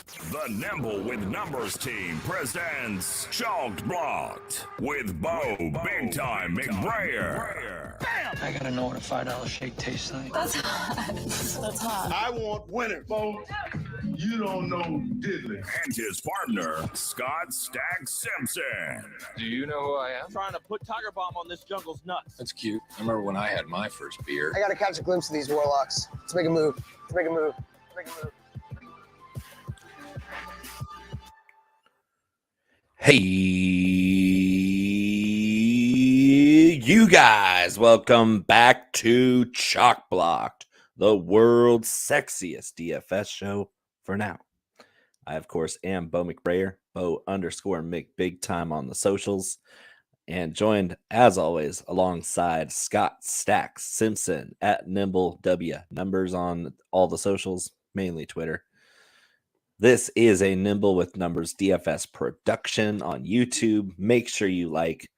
The Nimble with Numbers team presents Chalked Blocked with Bo Big Time McBrayer. Bam! I gotta know what a $5 shake tastes like. That's hot. That's hot. I want winners, Bo. You don't know diddly. And his partner, Scott Stag Simpson. Do you know who I am? Trying to put Tiger Bomb on this jungle's nuts. That's cute. I remember when I had my first beer. I gotta catch a glimpse of these warlocks. Let's make a move. Let's make a move. Let's make a move. Hey, you guys, welcome back to Chalk Blocked, the world's sexiest DFS show for now. I, of course, am Bo McBrayer, Bo_Mc Big Time on the socials, and joined, as always, alongside Scott Stacks Simpson at Nimble W. Numbers on all the socials, mainly Twitter. This is a Nimble with Numbers DFS production on YouTube. Make sure you like.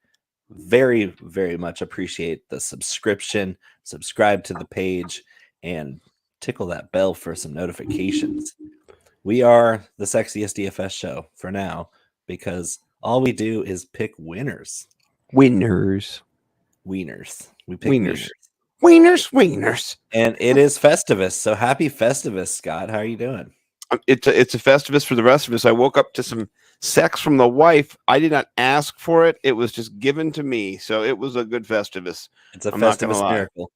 Very, very much appreciate the subscription. Subscribe to the page and tickle that bell for some notifications. We are the sexiest DFS show for now because all we do is pick winners. Wieners. We pick wieners. Wieners. And it is Festivus. So happy Festivus, Scott. How are you doing? It's a Festivus for the rest of us. I woke up to some sex from the wife. I did not ask for it. It was just given to me. So it was a good Festivus. It's a Festivus miracle.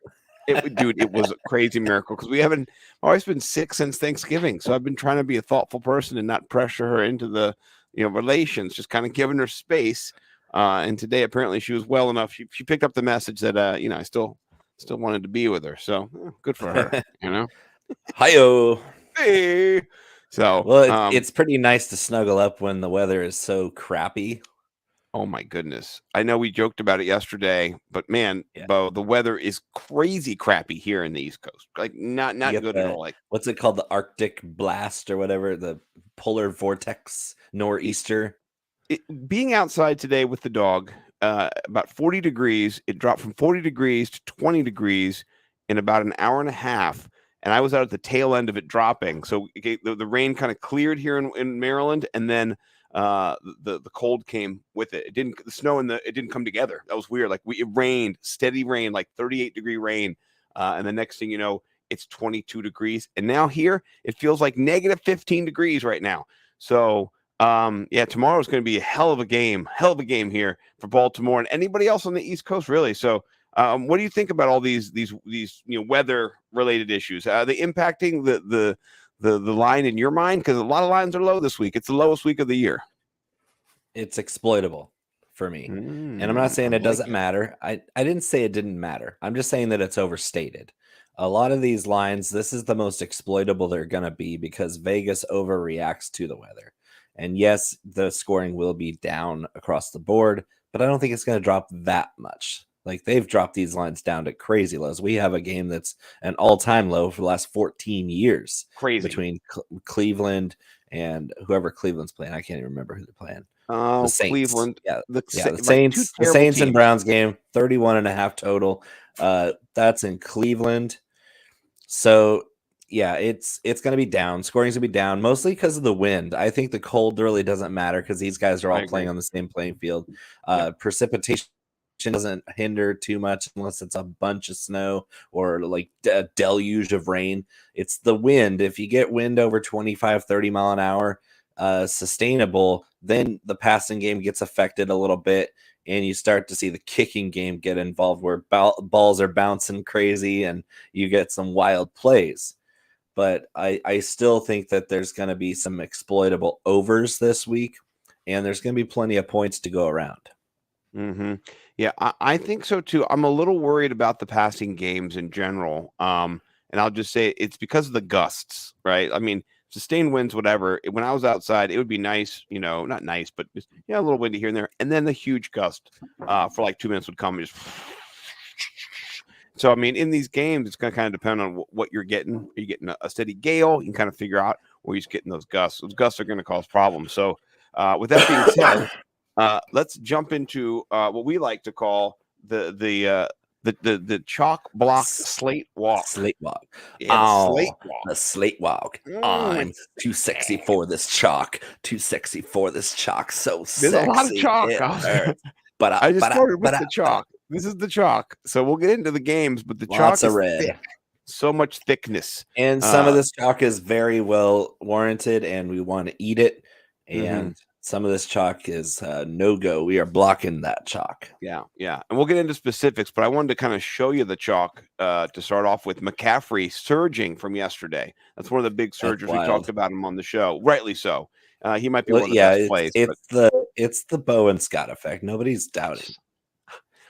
Dude, it was a crazy miracle because my wife's been sick since Thanksgiving. So I've been trying to be a thoughtful person and not pressure her into the relations, just kind of giving her space. And today apparently she was well enough. She picked up the message that I still wanted to be with her. So good for her. Hi-yo. Hey. So well, it's pretty nice to snuggle up when the weather is so crappy. Oh my goodness. I know we joked about it yesterday, but man, Bo, the weather is crazy crappy here in the East Coast. Like not good at all. Like what's it called? The Arctic blast or whatever, the polar vortex nor'easter. Being outside today with the dog, about 40 degrees, it dropped from 40 degrees to 20 degrees in about an hour and a half. And I was out at the tail end of it dropping. So the rain kind of cleared here in Maryland, and then the cold came with it. The snow and it didn't come together. That was weird. Like it rained, steady rain, like 38-degree rain. And the next thing you know, it's 22 degrees. And now here it feels like negative 15 degrees right now. So tomorrow is going to be a hell of a game here for Baltimore and anybody else on the East Coast, really. So what do you think about all these weather related issues? Are they impacting the line in your mind? Because a lot of lines are low this week. It's the lowest week of the year. It's exploitable for me. And I'm not saying it doesn't matter. I didn't say it didn't matter. I'm just saying that it's overstated. A lot of these lines, this is the most exploitable they're going to be because Vegas overreacts to the weather. And yes, the scoring will be down across the board, but I don't think it's going to drop that much. Like they've dropped these lines down to crazy lows. We have a game that's an all-time low for the last 14 years. Crazy. Between Cleveland and whoever Cleveland's playing. I can't even remember who they're playing. The Saints. Cleveland. The Saints. The Saints and Browns game, 31.5 total. That's in Cleveland. So yeah, it's going to be down. Scoring's going to be down, mostly because of the wind. I think the cold really doesn't matter because these guys are all playing on the same playing field. Precipitation doesn't hinder too much unless it's a bunch of snow or like a deluge of rain. It's the wind. If you get wind over 25-30 mile an hour sustainable, then the passing game gets affected a little bit and you start to see the kicking game get involved where balls are bouncing crazy and you get some wild plays. But I still think that there's going to be some exploitable overs this week and there's going to be plenty of points to go around. Mm-hmm. Yeah, I think so too. I'm a little worried about the passing games in general. And I'll just say it's because of the gusts, right? I mean, sustained winds, whatever. When I was outside, it would be nice, not nice, but just, a little windy here and there. And then the huge gust for like 2 minutes would come and just. So, I mean, in these games, it's going to kind of depend on what you're getting. Are you getting a steady gale? You can kind of figure out, or you're just getting those gusts. Those gusts are going to cause problems. So, with that being said, let's jump into what we like to call the The chalk block slate walk. Slate walk. Yeah, the slate Oh, walk. the slate walk. I'm too sexy for this chalk. Too sexy for this chalk. So There's sexy. a lot of chalk. It hurts. But I just started with the chalk. This is the chalk. So we'll get into the games, but the Lots chalk of is red. thick. So much thickness. And some of this chalk is very well warranted, and we want to eat it. And some of this chalk is no go. We are blocking that chalk. Yeah. And we'll get into specifics, but I wanted to kind of show you the chalk to start off with. McCaffrey surging from yesterday. That's one of the big surgers. We talked about him on the show. Rightly so. He might be one of the best plays. It's the Bo and Scott effect. Nobody's doubting.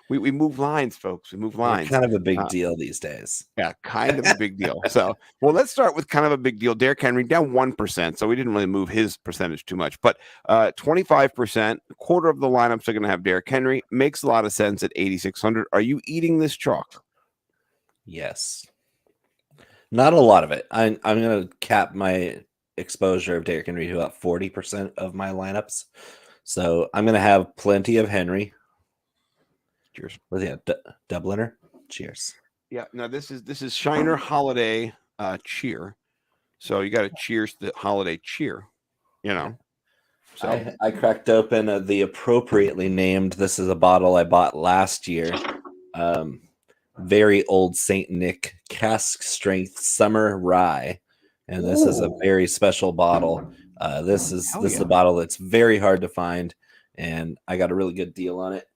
We move lines, folks. We move lines. Kind of a big deal these days. Yeah, kind of a big deal. So, well, let's start with kind of a big deal. Derrick Henry down 1%, so we didn't really move his percentage too much. But 25%, a quarter of the lineups are going to have Derrick Henry. Makes a lot of sense at 8,600. Are you eating this chalk? Yes. Not a lot of it. I'm going to cap my exposure of Derrick Henry to about 40% of my lineups. So I'm going to have plenty of Henry. Cheers. Was he a Dubliner? Cheers. Yeah. Now this is Shiner Holiday cheer. So you got to cheers the holiday cheer. So I cracked open the appropriately named. This is a bottle I bought last year. Very old Saint Nick cask strength summer rye, and this is a very special bottle. This is a bottle that's very hard to find, and I got a really good deal on it.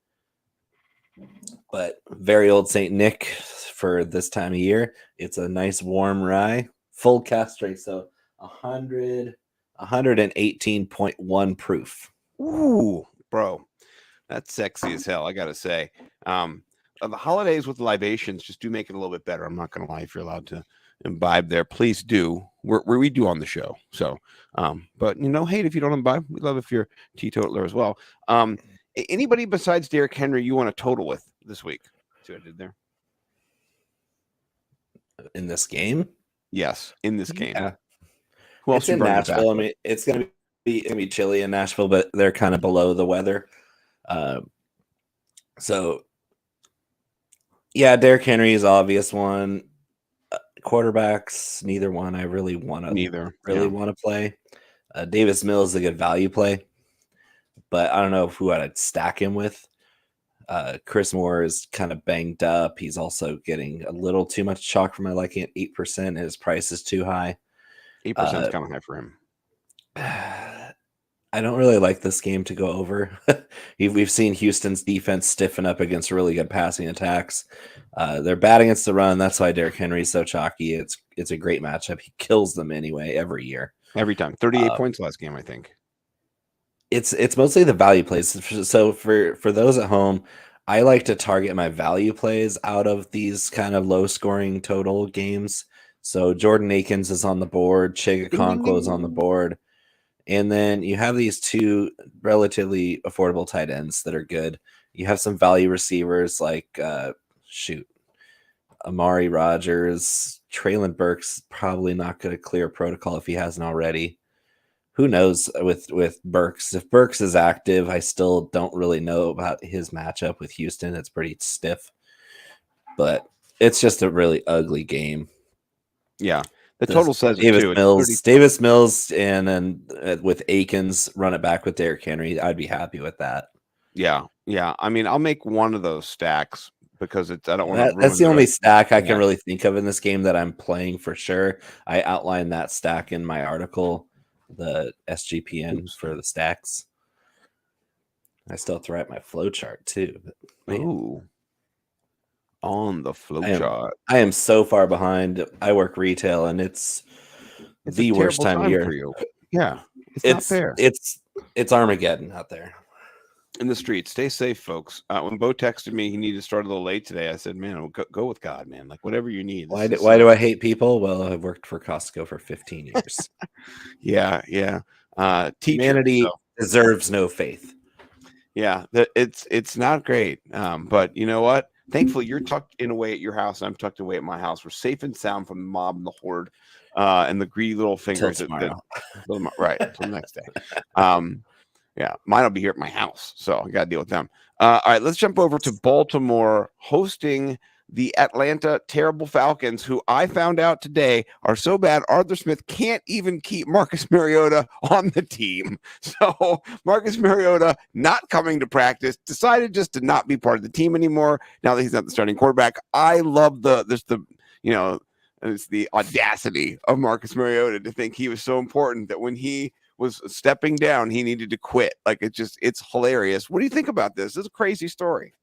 But very old Saint Nick for this time of year. It's a nice warm rye, full cask strength, so 118.1 proof. Ooh, bro, that's sexy as hell. I gotta say, the holidays with libations just do make it a little bit better. I'm not gonna lie. If you're allowed to imbibe there, please do. We do on the show. So, but hate if you don't imbibe. We love if you're teetotaler as well. Anybody besides Derrick Henry you want to total with this week? See what I did there? In this game? Yes, in this game. Yeah. Who It's else in Nashville. I mean, it's gonna be chilly in Nashville, but they're kind of below the weather. So yeah, Derrick Henry is obvious one. Quarterbacks, neither one I really want to play. Davis Mills is a good value play, but I don't know who I'd stack him with. Chris Moore is kind of banged up. He's also getting a little too much chalk for my liking at 8%. His price is too high. 8% is kind of high for him. I don't really like this game to go over. We've seen Houston's defense stiffen up against really good passing attacks. They're bad against the run. That's why Derrick Henry is so chalky. It's a great matchup. He kills them anyway every year. Every time. 38 points last game, I think. It's mostly the value plays. So for those at home, I like to target my value plays out of these kind of low scoring total games. So Jordan Akins is on the board, Chig Okonkwo is on the board, and then you have these two relatively affordable tight ends that are good. You have some value receivers like Amari Rogers, Traylon Burks probably not going to clear protocol if he hasn't already. Who knows with Burks? If Burks is active, I still don't really know about his matchup with Houston. It's pretty stiff, but it's just a really ugly game. Yeah, the total says Davis Mills, and then with Akins, run it back with Derrick Henry. I'd be happy with that. Yeah. I mean, I'll make one of those stacks because I don't want to. That's the only stack I can really think of in this game that I'm playing for sure. I outlined that stack in my article, the SGPN for the stacks. I still have to write my flow chart too. Ooh. On the flow chart. I am so far behind. I work retail and it's the worst time of year for you. Yeah. It's not fair. It's Armageddon out there. In the streets. Stay safe, folks. When Bo texted me he needed to start a little late today, I said, man, go with God, man. Like whatever you need. Why do I hate people? Well, I've worked for Costco for 15 years. Yeah. Humanity deserves no faith. Yeah, it's not great. But you know what? Thankfully, you're tucked in away at your house, and I'm tucked away at my house. We're safe and sound from the mob and the horde, and the greedy little fingers. Till tomorrow. Right, until the next day. Yeah, mine will be here at my house, so I got to deal with them. All right, let's jump over to Baltimore hosting the Atlanta Terrible Falcons, who I found out today are so bad Arthur Smith can't even keep Marcus Mariota on the team. So Marcus Mariota not coming to practice, decided just to not be part of the team anymore now that he's not the starting quarterback. I love it's the audacity of Marcus Mariota to think he was so important that when he was stepping down, he needed to quit. Like, it's hilarious. What do you think about this? This is a crazy story.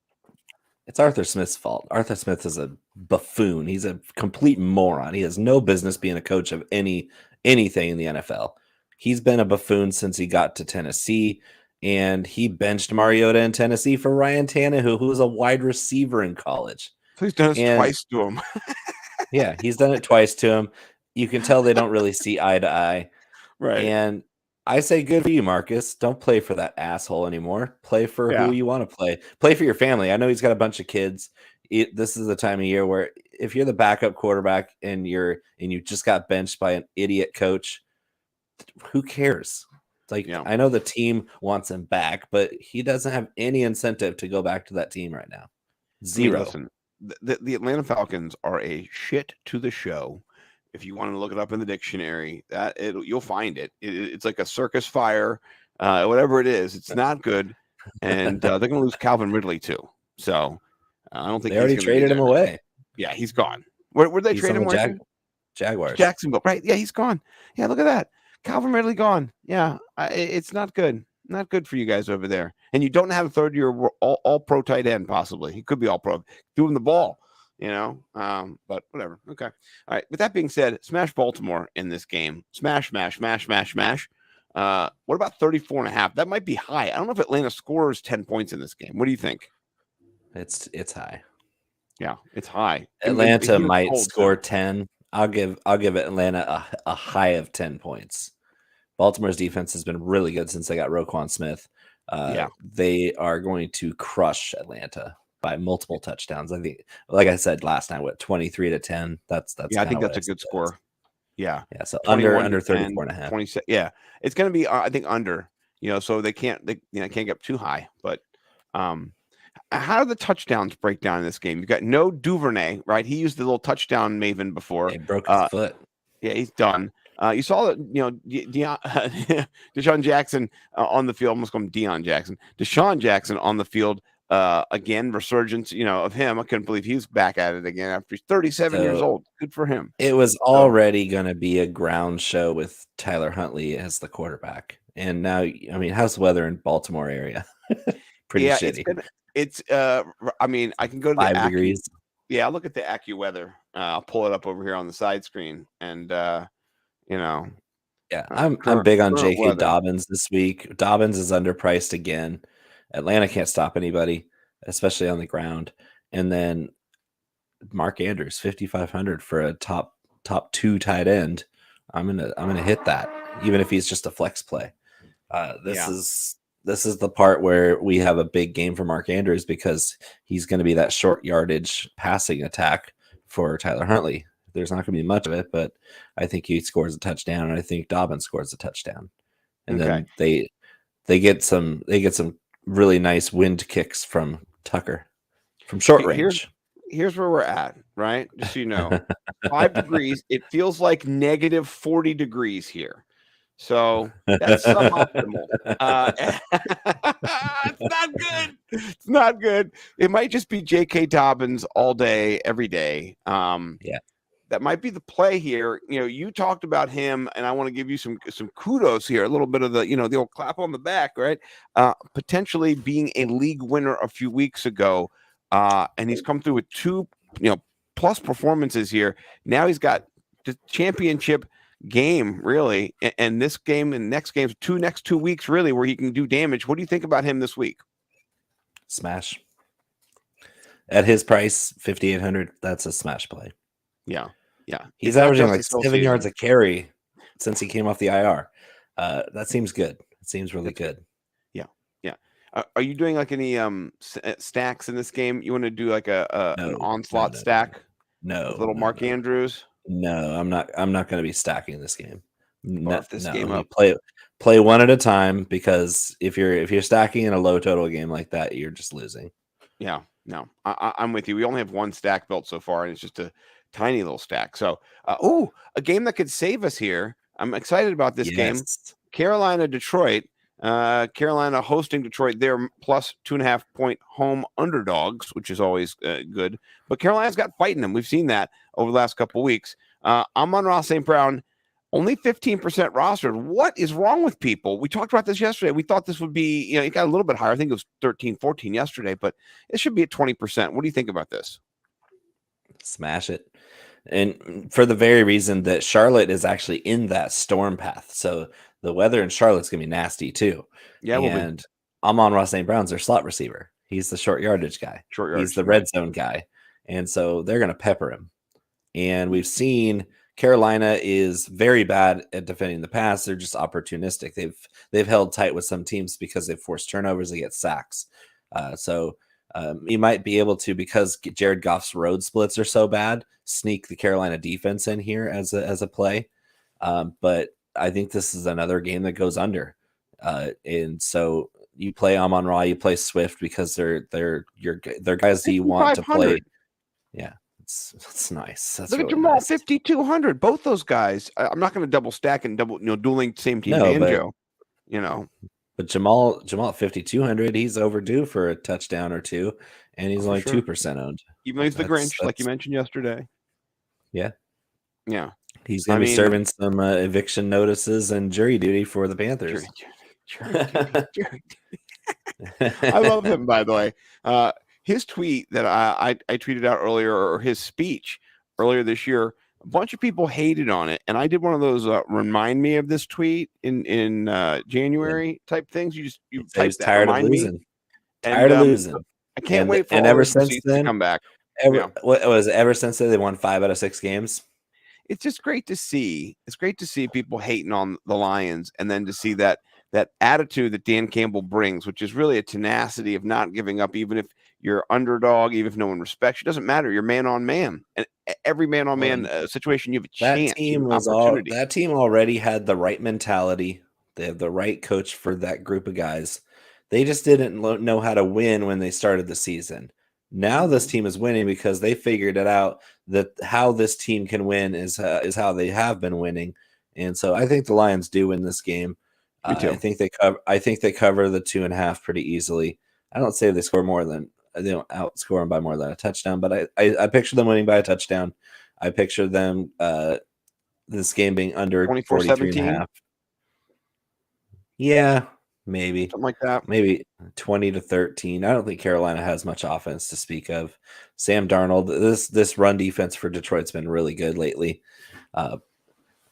It's Arthur Smith's fault. Arthur Smith is a buffoon. He's a complete moron. He has no business being a coach of anything in the NFL. He's been a buffoon since he got to Tennessee, and he benched Mariota in Tennessee for Ryan Tannehill, who was a wide receiver in college. So he's done it twice to him. Yeah, he's done it twice to him. You can tell they don't really see eye to eye. Right. And I say good for you, Marcus. Don't play for that asshole anymore. Play for who you want to play. Play for your family. I know he's got a bunch of kids. This is the time of year where if you're the backup quarterback and you just got benched by an idiot coach, who cares? It's like, I know the team wants him back, but he doesn't have any incentive to go back to that team right now. Zero. I mean, listen, the Atlanta Falcons are a shit to the show. If you want to look it up in the dictionary, you'll find it. It's like a circus fire, whatever it is. It's not good, and they're going to lose Calvin Ridley too. So I don't think they already traded him away. Yeah, he's gone. Where did they trade him? Jaguars. Jacksonville, right? Yeah, he's gone. Yeah, look at that. Calvin Ridley gone. Yeah, it's not good. Not good for you guys over there. And you don't have a third-year all-pro tight end, possibly. He could be all-pro. Give him the ball. But whatever. Okay. All right. With that being said, smash Baltimore in this game. Smash. What about 34.5? That might be high. I don't know if Atlanta scores 10 points in this game. What do you think? It's high. Yeah, it's high. Atlanta might score 10. I'll give Atlanta a high of 10 points. Baltimore's defense has been really good since they got Roquan Smith. They are going to crush Atlanta by multiple touchdowns. I think, like I said last night, 23-10. That's I think that's a good score. Yeah. So under 34.5. 26. Yeah. It's going to be, I think, under, so they can't get up too high, but how do the touchdowns break down in this game? You got no Duvernay, right? He used the little touchdown maven before. He broke his foot. Yeah, he's done. You saw that, Deshaun Jackson on the field, almost called him Deion Jackson. Deshaun Jackson on the field again, resurgence, of him. I couldn't believe he's back at it again after he's 37 years old. Good for him. It was already going to be a ground show with Tyler Huntley as the quarterback. And now, how's the weather in Baltimore area? Pretty shitty. I can go to 5 degrees. Yeah, I'll look at the AccuWeather. I'll pull it up over here on the side screen, and I'm big on J.K. Dobbins this week. Dobbins is underpriced again. Atlanta can't stop anybody, especially on the ground. And then Mark Andrews, 5,500 for a top 2 tight end. I'm gonna hit that, even if he's just a flex play. This is the part where we have a big game for Mark Andrews because he's going to be that short yardage passing attack for Tyler Huntley. There's not going to be much of it, but I think he scores a touchdown, and I think Dobbins scores a touchdown. And then they get some really nice wind kicks from Tucker from short range. Here's where we're at, right? Just so you know, 5 degrees. It feels like negative 40 degrees here. So that's suboptimal. It's not good. It's not good. It might just be J.K. Dobbins all day, every day. That might be the play here. You talked about him, and I want to give you some kudos here. A little bit of the old clap on the back, right? Potentially being a league winner a few weeks ago, and he's come through with 2 plus performances here. Now he's got the championship game, really, and this game and next games, next 2 weeks, really, where he can do damage. What do you think about him this week? Smash. At his price, 5,800, that's a smash play. Yeah. He's averaging like 7 yards a carry since he came off the IR. That seems good. It seems really good. Yeah. Are you doing like any stacks in this game? You want to do like an onslaught stack? No. With little Mark Andrews? No, I'm not going to be stacking this game. barf this game up. Play one at a time, because if you're stacking in a low total game like that, you're just losing. Yeah, no, I'm with you. We only have one stack built so far, and it's just a tiny little stack. So, a game that could save us here. I'm excited about this game. Carolina, Detroit. Carolina hosting Detroit. They're plus 2.5 point home underdogs, which is always good. But Carolina's got fighting them. We've seen that over the last couple of weeks. Amon-Ra St. Brown, only 15% rostered. What is wrong with people? We talked about this yesterday. We thought this would be, it got a little bit higher. I think it was 13, 14 yesterday, but it should be at 20%. What do you think about this? Smash it. And for the very reason that Charlotte is actually in that storm path. So the weather in Charlotte's going to be nasty too. Yeah. And Amon-Ra St. Brown's their slot receiver. He's the short yardage guy. He's the red zone guy. And so they're going to pepper him. And we've seen Carolina is very bad at defending the pass. They're just opportunistic. They've held tight with some teams because they've forced turnovers. They get sacks. So you might be able to, because Jared Goff's road splits are so bad, sneak the Carolina defense in here as a play. But I think this is another game that goes under. And so you play Amon-Ra, you play Swift, because they're guys that you want to play. Yeah. It's nice. That's Look really at Jamal, nice. 5,200. Both those guys. I'm not going to double stack and dueling same team banjo. But Jamal at 5,200, he's overdue for a touchdown or two, and he's only 2% owned. Even though he's the Grinch, like you mentioned yesterday. Yeah, yeah. He's going to be serving some eviction notices and jury duty for the Panthers. Jury duty. I love him, by the way. His tweet that I tweeted out earlier, or his speech earlier this year, a bunch of people hated on it, and I did one of those remind me of this tweet in January type things. You type that, tired of losing. Tired of losing. I can't wait for and ever since then to come back. Ever since then, they won 5 out of 6 games. It's just great to see. It's great to see people hating on the Lions, and then to see that attitude that Dan Campbell brings, which is really a tenacity of not giving up, even if you're underdog, even if no one respects you. It doesn't matter. You're man on man, and every man on man situation, you have a chance. That team already had the right mentality. They have the right coach for that group of guys. They just didn't know how to win when they started the season. Now this team is winning because they figured it out, that how this team can win is how they have been winning. And so I think the Lions do win this game. I think they cover the 2.5 pretty easily. I don't say they don't outscore them by more than a touchdown, but I picture them winning by a touchdown. I picture them this game being under 43.5. Yeah, maybe something like that. Maybe 20-13. I don't think Carolina has much offense to speak of. Sam Darnold, this run defense for Detroit's been really good lately.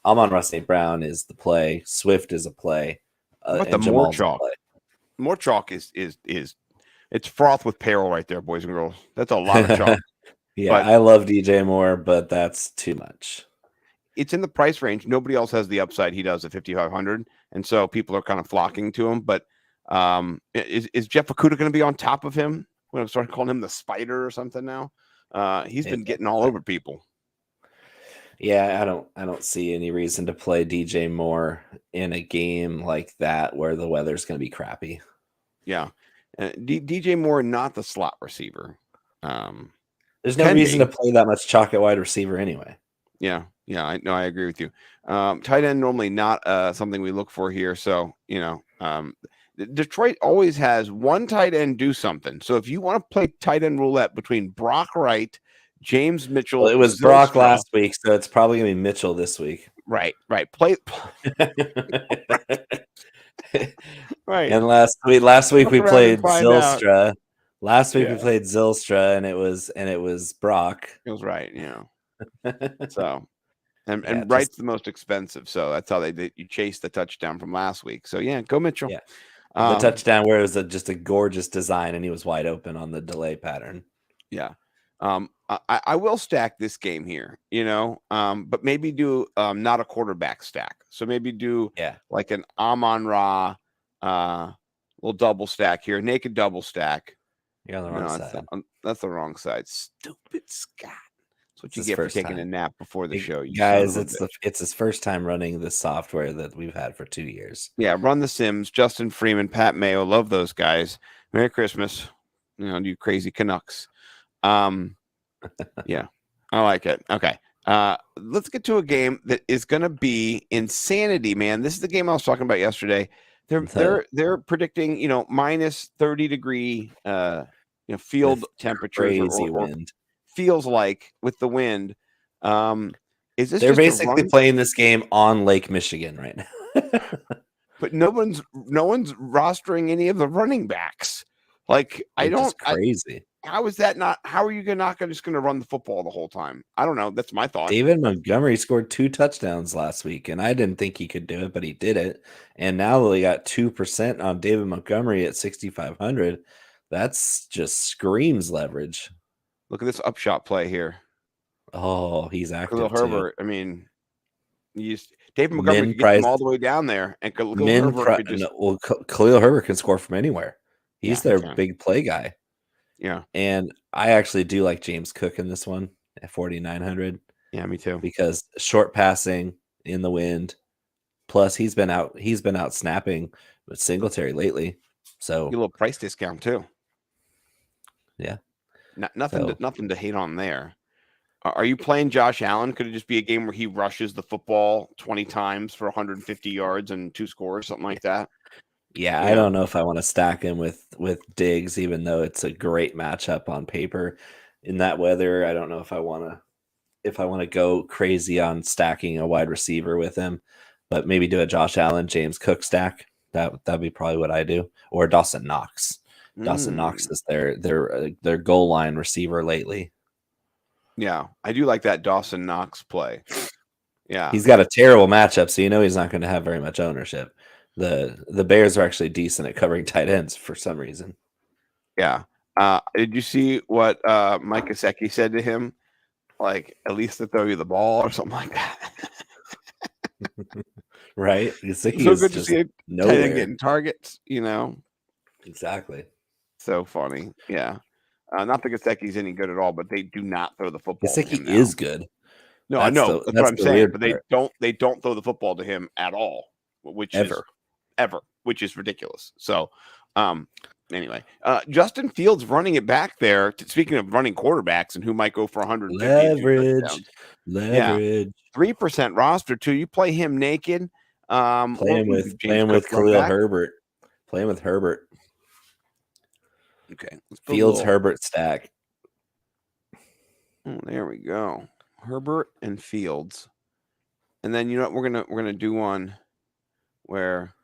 Amon-Ra St. Brown is the play. Swift is a play. But the more chalk. More chalk is it's froth with peril right there, boys and girls. That's a lot of chalk. Yeah, but I love DJ Moore, but that's too much. It's in the price range. Nobody else has the upside he does at 5,500, and so people are kind of flocking to him. But is Jeff Okudah going to be on top of him? When I'm starting calling him the Spider or something now. He's been getting all over people. Yeah, I don't see any reason to play DJ Moore in a game like that where the weather's going to be crappy. Yeah, DJ Moore, not the slot receiver. There's no reason to play that much chalk at wide receiver anyway. Yeah, I agree with you. Tight end normally not something we look for here. So Detroit always has one tight end do something. So if you want to play tight end roulette between Brock Wright, James Mitchell, well, it was Brock last week, so it's probably gonna be Mitchell this week. Right. Right. And last week we played Zylstra. Last week we played Zylstra, and it was Brock. It was right, So, and Wright's the most expensive, so that's how you chase the touchdown from last week. So go Mitchell. Yeah, the touchdown where it was just a gorgeous design, and he was wide open on the delay pattern. Yeah. I will stack this game here, but maybe do not a quarterback stack. So maybe do like an Amon-Ra little double stack here, naked double stack. You're on the wrong side. That's the wrong side. Stupid Scott. That's what you get for taking a nap before the show, you guys. son of a bitch. It's his first time running the software that we've had for 2 years. Yeah, run the Sims. Justin Freeman, Pat Mayo, love those guys. Merry Christmas, you crazy Canucks. Yeah, I like it. Okay, let's get to a game that is going to be insanity, man. This is the game I was talking about yesterday. They're predicting, minus 30-degree, field With temperatures crazy or wind. feels like with the wind. Is this? They're basically playing this game on Lake Michigan right now. But no one's rostering any of the running backs. Crazy. How is that not? How are you not just going to run the football the whole time? I don't know. That's my thought. David Montgomery scored 2 touchdowns last week, and I didn't think he could do it, but he did it. And now they got 2% on David Montgomery at 6,500. That's just screams leverage. Look at this upshot play here. Oh, he's active too. Herbert. I mean, David Montgomery could get him all the way down there, and Khalil Herbert can score from anywhere. He's their big play guy. Yeah, and I actually do like James Cook in this one at 4,900. Yeah, me too. Because short passing in the wind, plus he's been out snapping with Singletary lately. So a little price discount too. Yeah, nothing to hate on there. Are you playing Josh Allen? Could it just be a game where he rushes the football 20 times for 150 yards and 2 scores, something like that? Yeah, I don't know if I want to stack him with Diggs, even though it's a great matchup on paper in that weather. I don't know if I want to go crazy on stacking a wide receiver with him, but maybe do a Josh Allen, James Cook stack. That'd be probably what I do, or Dawson Knox. Dawson Knox is their goal line receiver lately. Yeah, I do like that Dawson Knox play. Yeah, he's got a terrible matchup, so he's not going to have very much ownership. The Bears are actually decent at covering tight ends for some reason. Yeah. Did you see what Mike Gesicki said to him? Like, at least to throw you the ball or something like that. Right? Gesicki so good to see nowhere getting targets. Exactly. So funny. Yeah. Not that Gesicki's any good at all, but they do not throw the football. Gesicki is good. No, I know. That's what I'm saying. But they don't throw the football to him at all, which is ridiculous. So, anyway, Justin Fields running it back there. Speaking of running quarterbacks and who might go for 150 leverage, 3% roster too. You play him naked. Playing with Khalil Herbert. Playing with Herbert. Okay, Fields Herbert stack. Oh, there we go. Herbert and Fields, and then we're gonna do one where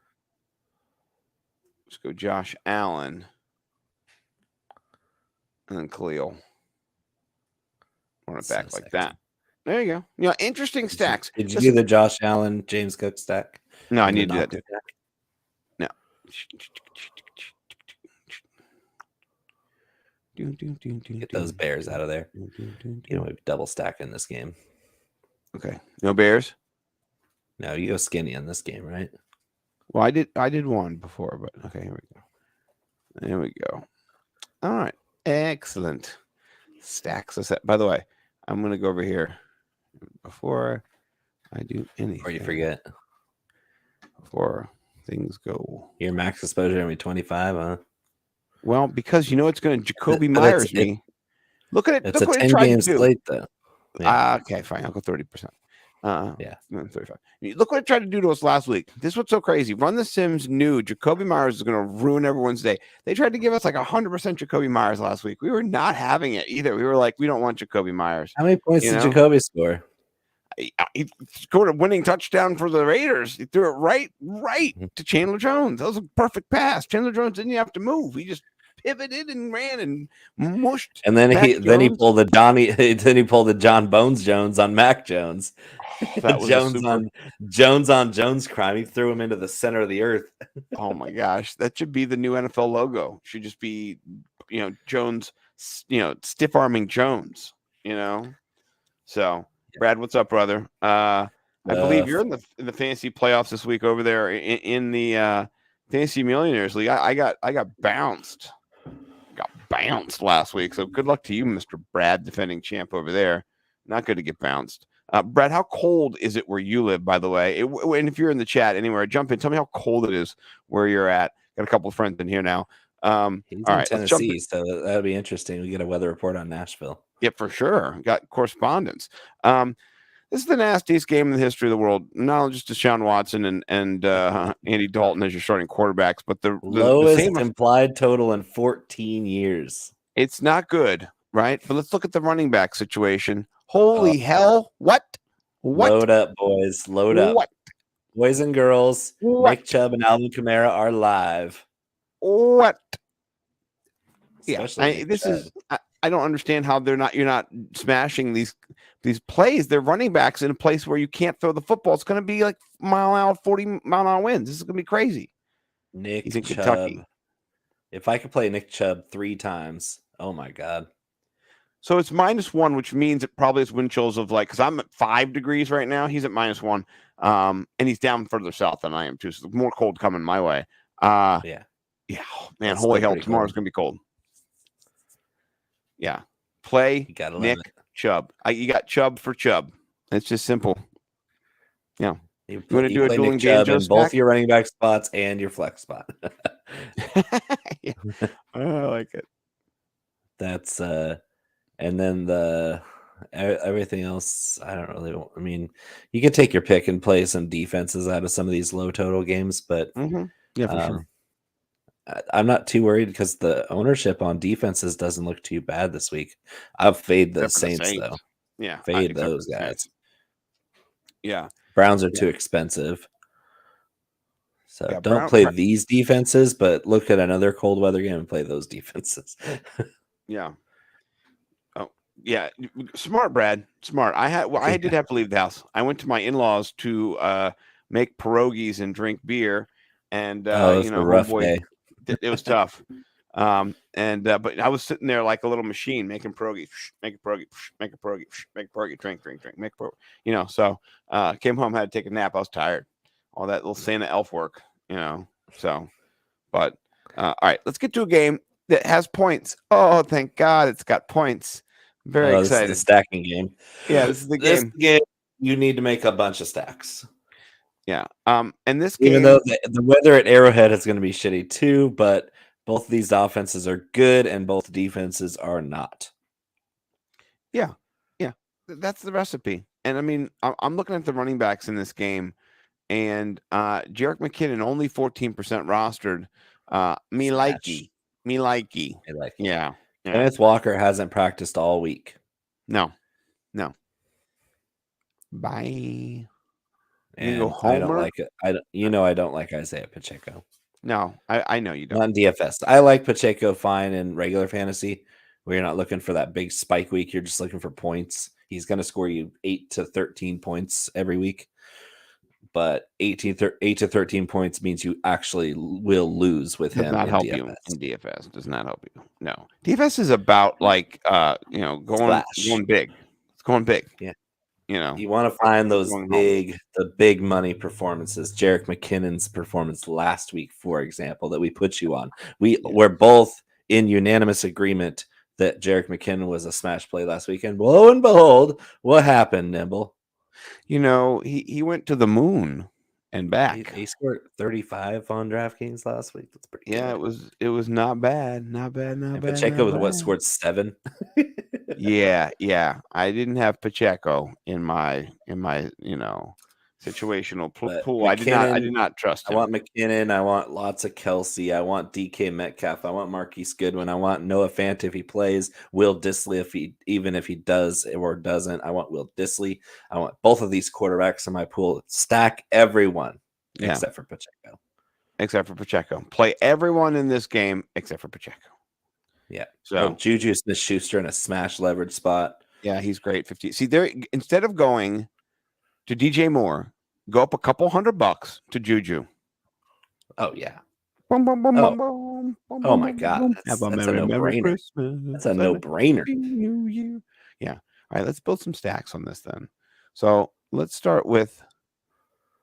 let's go Josh Allen and then Khalil. Run it back like that. There you go. Interesting stacks. Did you do the Josh Allen James Cook stack? No, I need to do that. No. Get those Bears out of there. Double stack in this game. Okay. No Bears? No, you go skinny in this game, right? Well, I did one before, but okay, here we go. There we go. All right. Excellent. Stacks of set. By the way, I'm gonna go over here before I do anything. Before you forget. Before things go. Your max exposure gonna be 25, huh? Well, because it's going to Jacoby Myers me. Look at it. It's look a what 10-game slate, though. Yeah. Okay, fine. I'll go 30%. Yeah, 35. Look what it tried to do to us last week. This is what's so crazy. Run the Sims knew Jacoby Myers is going to ruin everyone's day. They tried to give us like 100% Jacoby Myers last week. We were not having it either. We were like, we don't want Jacoby Myers. How many points did Jacoby score? He scored a winning touchdown for the Raiders. He threw it right to Chandler Jones. That was a perfect pass. Chandler Jones didn't have to move. He just pivoted and ran and mushed. And then he pulled the John Bones Jones on Mac Jones. That was Jones on Jones crime. He threw him into the center of the earth. Oh my gosh, that should be the new NFL logo. Should just be Jones, stiff arming Jones. So Brad, what's up, brother? I believe you're in the fantasy playoffs this week over there in the Fantasy Millionaires League. I got bounced. Got bounced last week. So good luck to you, Mr. Brad, defending champ over there. Not good to get bounced. Brett, how cold is it where you live, by the way? And if you're in the chat anywhere, jump in. Tell me how cold it is where you're at. Got a couple of friends in here now. He's all in right, let's jump in. Tennessee, so that'll be interesting. We get a weather report on Nashville. Yeah, for sure. Got correspondence. This is the nastiest game in the history of the world. Not just Deshaun Watson and Andy Dalton as your starting quarterbacks, but the lowest same implied total in 14 years. It's not good, right? But let's look at the running back situation. Holy hell! What? Load up, boys. Load up. What? Boys and girls. What? Nick Chubb and Alvin Kamara are live. What? Especially This is. I don't understand how you're not smashing these plays. They're running backs in a place where you can't throw the football. It's going to be like 40-mile-an-hour winds. This is going to be crazy. Nick He's in Chubb. Kentucky. If I could play Nick Chubb 3 times, oh my God. So it's -1, which means it probably is wind chills of because I'm at 5 degrees right now. He's at -1. And he's down further south than I am too. So more cold coming my way. Yeah. Man, That's holy hell. pretty Tomorrow's cold. going to be cold. Yeah. Play You gotta love Nick it. Chubb. You got Chubb for Chubb. It's just simple. Yeah. You wanna do a play dueling Nick Chubb banjo in both stack? your running back spots and your flex spot. Yeah. I like it. That's and then everything else. I don't really. I mean, you can take your pick and play some defenses out of some of these low total games, but Yeah, for sure. I'm not too worried because the ownership on defenses doesn't look too bad this week. I'll fade the Except for the Saints though. Yeah. Fade except for those the guys. Saints. Yeah. Browns are too expensive. So Yeah, don't play these defenses, but look at another cold weather game and play those defenses. Yeah. Oh, yeah. Smart, Brad. Smart. I did have to leave the house. I went to my in-laws to make pierogies and drink beer. And it was a rough day. It was tough. But I was sitting there like a little machine making pierogies, make a pierogi, make a pierogi, make a pierogi, drink, make a pierogi. So came home, had to take a nap. I was tired. All that little Santa elf work, So, but all right, let's get to a game that has points. Oh, thank God, it's got points. Very excited. This is the stacking game. Yeah, this is the game. You need to make a bunch of stacks. Yeah. And this game, even though the weather at Arrowhead is going to be shitty too, but both of these offenses are good and both defenses are not. Yeah. That's the recipe. And I mean, I'm looking at the running backs in this game, and Jerick McKinnon only 14% rostered. Me likey. Yeah. Kenneth Walker hasn't practiced all week. No. Bye. And I don't like it. I don't like Isaiah Pacheco. No, I know you don't. Not in DFS. I like Pacheco fine in regular fantasy, where you're not looking for that big spike week. You're just looking for points. He's going to score you 8 to 13 points every week. But 8 to 13 points means you actually will lose with him. Does not help you in DFS. Does not help you. No. DFS is about going big. It's going big. Yeah. You want to find the big money performances. Jerick McKinnon's performance last week, for example, that we put you on. We're both in unanimous agreement that Jerick McKinnon was a smash play last weekend. Lo and behold, what happened, Nimble? He went to the moon and back. He scored 35 on DraftKings last week. That's pretty good. It was not bad. Not bad. Pacheco scored 7. Yeah. I didn't have Pacheco in my situational pool. I did not trust him. I want McKinnon. I want lots of Kelsey. I want DK Metcalf. I want Marquise Goodwin. I want Noah Fant if he plays. Will Dissly even if he does or doesn't. I want Will Dissly. I want both of these quarterbacks in my pool. Stack everyone except for Pacheco. Except for Pacheco. Play everyone in this game except for Pacheco. Yeah. So Juju Smith-Schuster in a smash leverage spot. Yeah, he's great. 50. See, there instead of going to DJ Moore, go up a couple $100 to Juju. Oh yeah. Boom, boom, boom, oh. boom, boom, oh my God. That's a no-brainer. That's a no-brainer. Yeah. All right, let's build some stacks on this then. So let's start with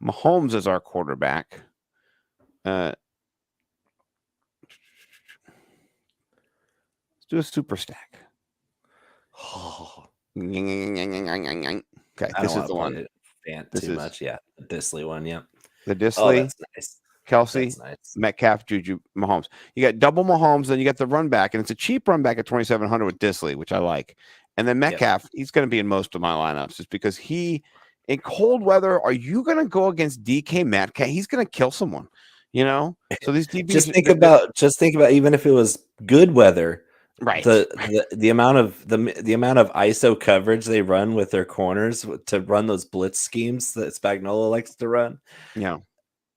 Mahomes as our quarterback. Let's do a super stack. Okay, I this don't is the want one. to play it This too is much. Yeah, the Disley one. Yeah. the Oh, Disley, that's nice. Kelsey, That's nice. Metcalf, Juju, Mahomes. You got double Mahomes, then you got the run back, and it's a cheap run back at 2,700 with Disley, which I like. And then Metcalf, he's going to be in most of my lineups just because in cold weather, are you going to go against DK Metcalf? He's going to kill someone, So these DBs just think about even if it was good weather, right? The amount of the amount of ISO coverage they run with their corners to run those blitz schemes that Spagnuolo likes to run. Yeah.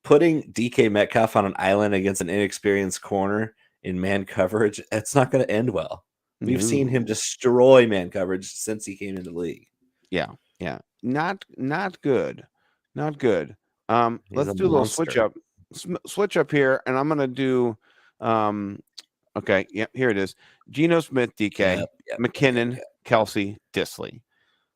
Putting DK Metcalf on an island against an inexperienced corner in man coverage, it's not going to end well. We've seen him destroy man coverage since he came into the league. Yeah. Not good. Not good. Let's do a little switch up here, and I'm gonna do okay, here it is. Geno Smith, DK, McKinnon, Kelsey, Disley.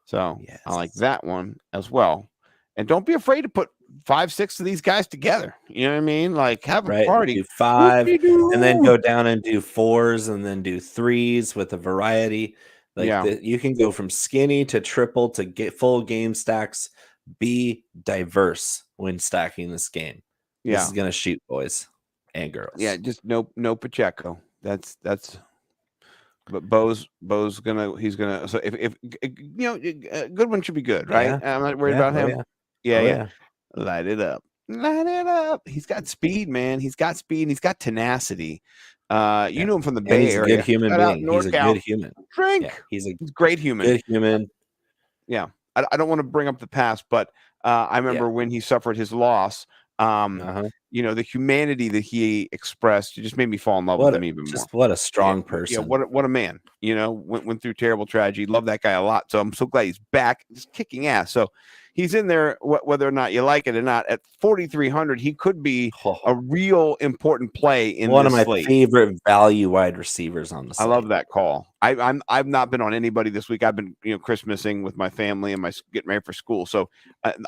So I like that one as well. And don't be afraid to put 5-6 of these guys together. You know what I mean? Like have a party. Do 5 and then go down and do 4s and then do 3s with a variety. You can go from skinny to triple to get full game stacks. Be diverse when stacking this game. This is gonna shoot, boys and girls. Yeah, just no Pacheco. That's but Bo's gonna so if Goodwin should be good, right? I'm not worried about him. Yeah. Light it up. He's got speed, man. He's got speed and he's got tenacity. You know him from the Bay he's Area. A good human being. He's a good human. Drink. Yeah, he's a great human. Good human. Yeah. I don't want to bring up the past, but I remember when he suffered his loss. The humanity that he expressed, it just made me fall in love with him even more. What a strong person. Yeah, what a man. Went through terrible tragedy. Love that guy a lot. So I'm so glad he's back, just kicking ass. So he's in there, whether or not you like it or not. At 4,300, he could be a real important play in one of my slate. favorite value wide receivers on the slate. I love that call. I've not been on anybody this week. I've been Christmasing with my family and getting ready for school. So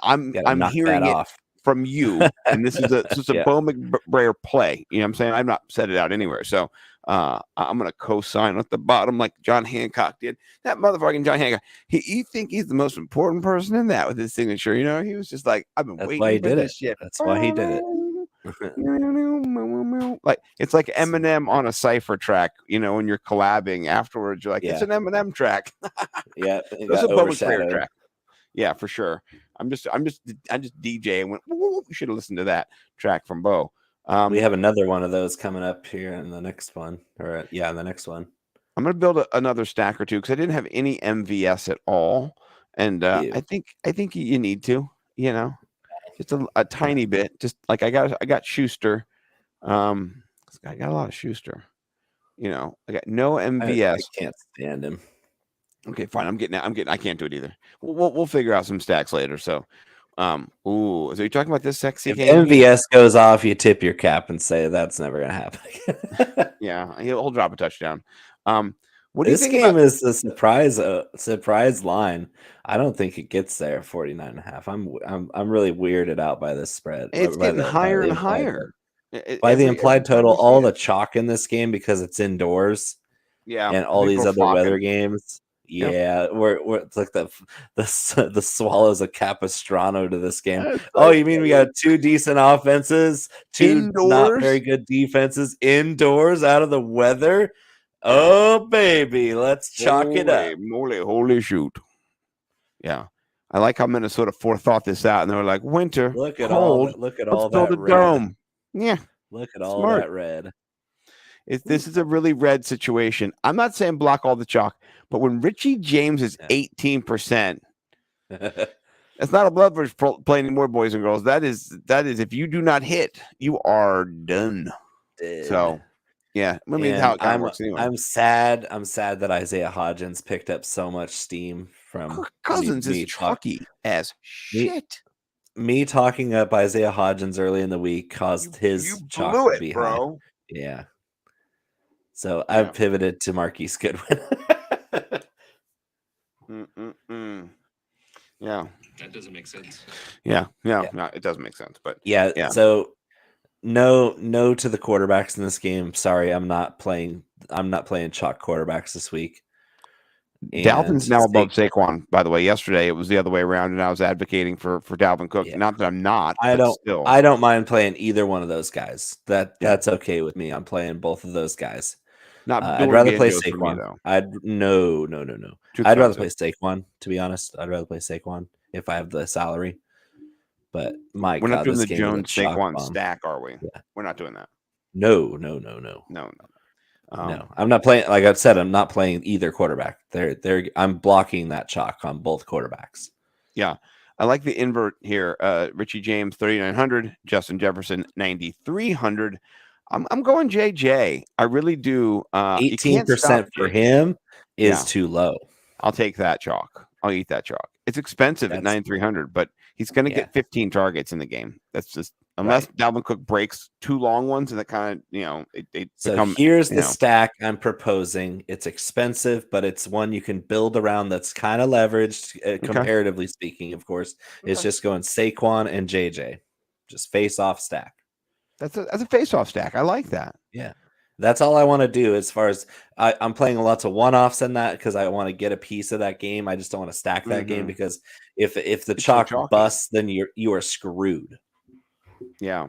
I'm hearing it off from you, and this is a Bo McBrayer play. You know what I'm saying? I've not said it out anywhere. So I'm gonna co-sign at the bottom like John Hancock did. That motherfucking John Hancock. You think he's the most important person in that with his signature? He was just like, I've been waiting for this shit. That's why he did it. Like it's like Eminem on a cipher track. When you're collabing afterwards, you're like, it's an Eminem track. It's a Bo McBrayer track. Yeah, for sure. I'm just DJ and went, you should have listened to that track from Bo. We have another one of those coming up here in the next one. In the next one. I'm going to build another stack or two because I didn't have any MVS at all. And I think you need to, just a tiny bit. Just like I got Schuster. I got a lot of Schuster. I got no MVS. I can't stand him. Okay, fine. I can't do it either. We'll figure out some stacks later. So, so you're talking about this sexy game? MVS goes off, you tip your cap and say that's never gonna happen. Yeah, he'll drop a touchdown. What do this you think game is a surprise line. I don't think it gets there 49.5. I'm really weirded out by this spread. It's getting higher and higher. By the implied total, all the chalk in this game because it's indoors. Yeah, and all these other weather games. Yeah, we're it's like the Swallows of Capistrano to this game. Oh, you mean we got 2 decent offenses, 2 not very good defenses indoors out of the weather? Oh, baby, let's chalk it up. Holy shoot. Yeah. I like how Minnesota forethought this out, and they were like, winter, look at cold, all that let's build a dome. Yeah. Look at all that red. This is a really red situation. I'm not saying block all the chalk, but when Richie James is 18%, that's not a blood rush play anymore, boys and girls. That is if you do not hit, you are done. So, yeah, I mean how it kind of works anyway. I'm sad that Isaiah Hodgins picked up so much steam from Kirk Cousins is chalky as shit. Me talking up Isaiah Hodgins early in the week caused his chalk to be high. Yeah. So I've pivoted to Marquise Goodwin. Yeah. That doesn't make sense. Yeah. No, it doesn't make sense. But yeah. So no to the quarterbacks in this game. Sorry, I'm not playing chalk quarterbacks this week. Dalvin's now above Saquon. Saquon, by the way. Yesterday it was the other way around, and I was advocating for Dalvin Cook. Yeah. Not that I'm not. I but still. don't mind playing either one of those guys. That's okay with me. I'm playing both of those guys. Not I'd rather play Banjos for me, Saquon. though. No. Too I'd rather expensive. play Saquon, to be honest. I'd rather play Saquon if I have the salary. But my We're God, not doing this the game is a Jones chalk Saquon bomb. stack, are we? Yeah. We're not doing that. No. No. No, I'm not playing. Like I've said, I'm not playing either quarterback. I'm blocking that chalk on both quarterbacks. Yeah, I like the invert here. Richie James 3,900, Justin Jefferson 9,300. I'm going JJ. I really do. 18% for him is too low. I'll take that chalk. I'll eat that chalk. It's expensive at 9,300, but he's going to get 15 targets in the game. That's just unless Dalvin Cook breaks 2 long ones, and that kind of So become. Here's the stack I'm proposing. It's expensive, but it's one you can build around. That's kind of leveraged, comparatively speaking. Of course, it's just going Saquon and JJ, just face off stack. That's a face off stack. I like that. Yeah. That's all I want to do as far as I'm playing lots of one-offs in that because I want to get a piece of that game. I just don't want to stack that game because if the chalk busts, then you are screwed. Yeah.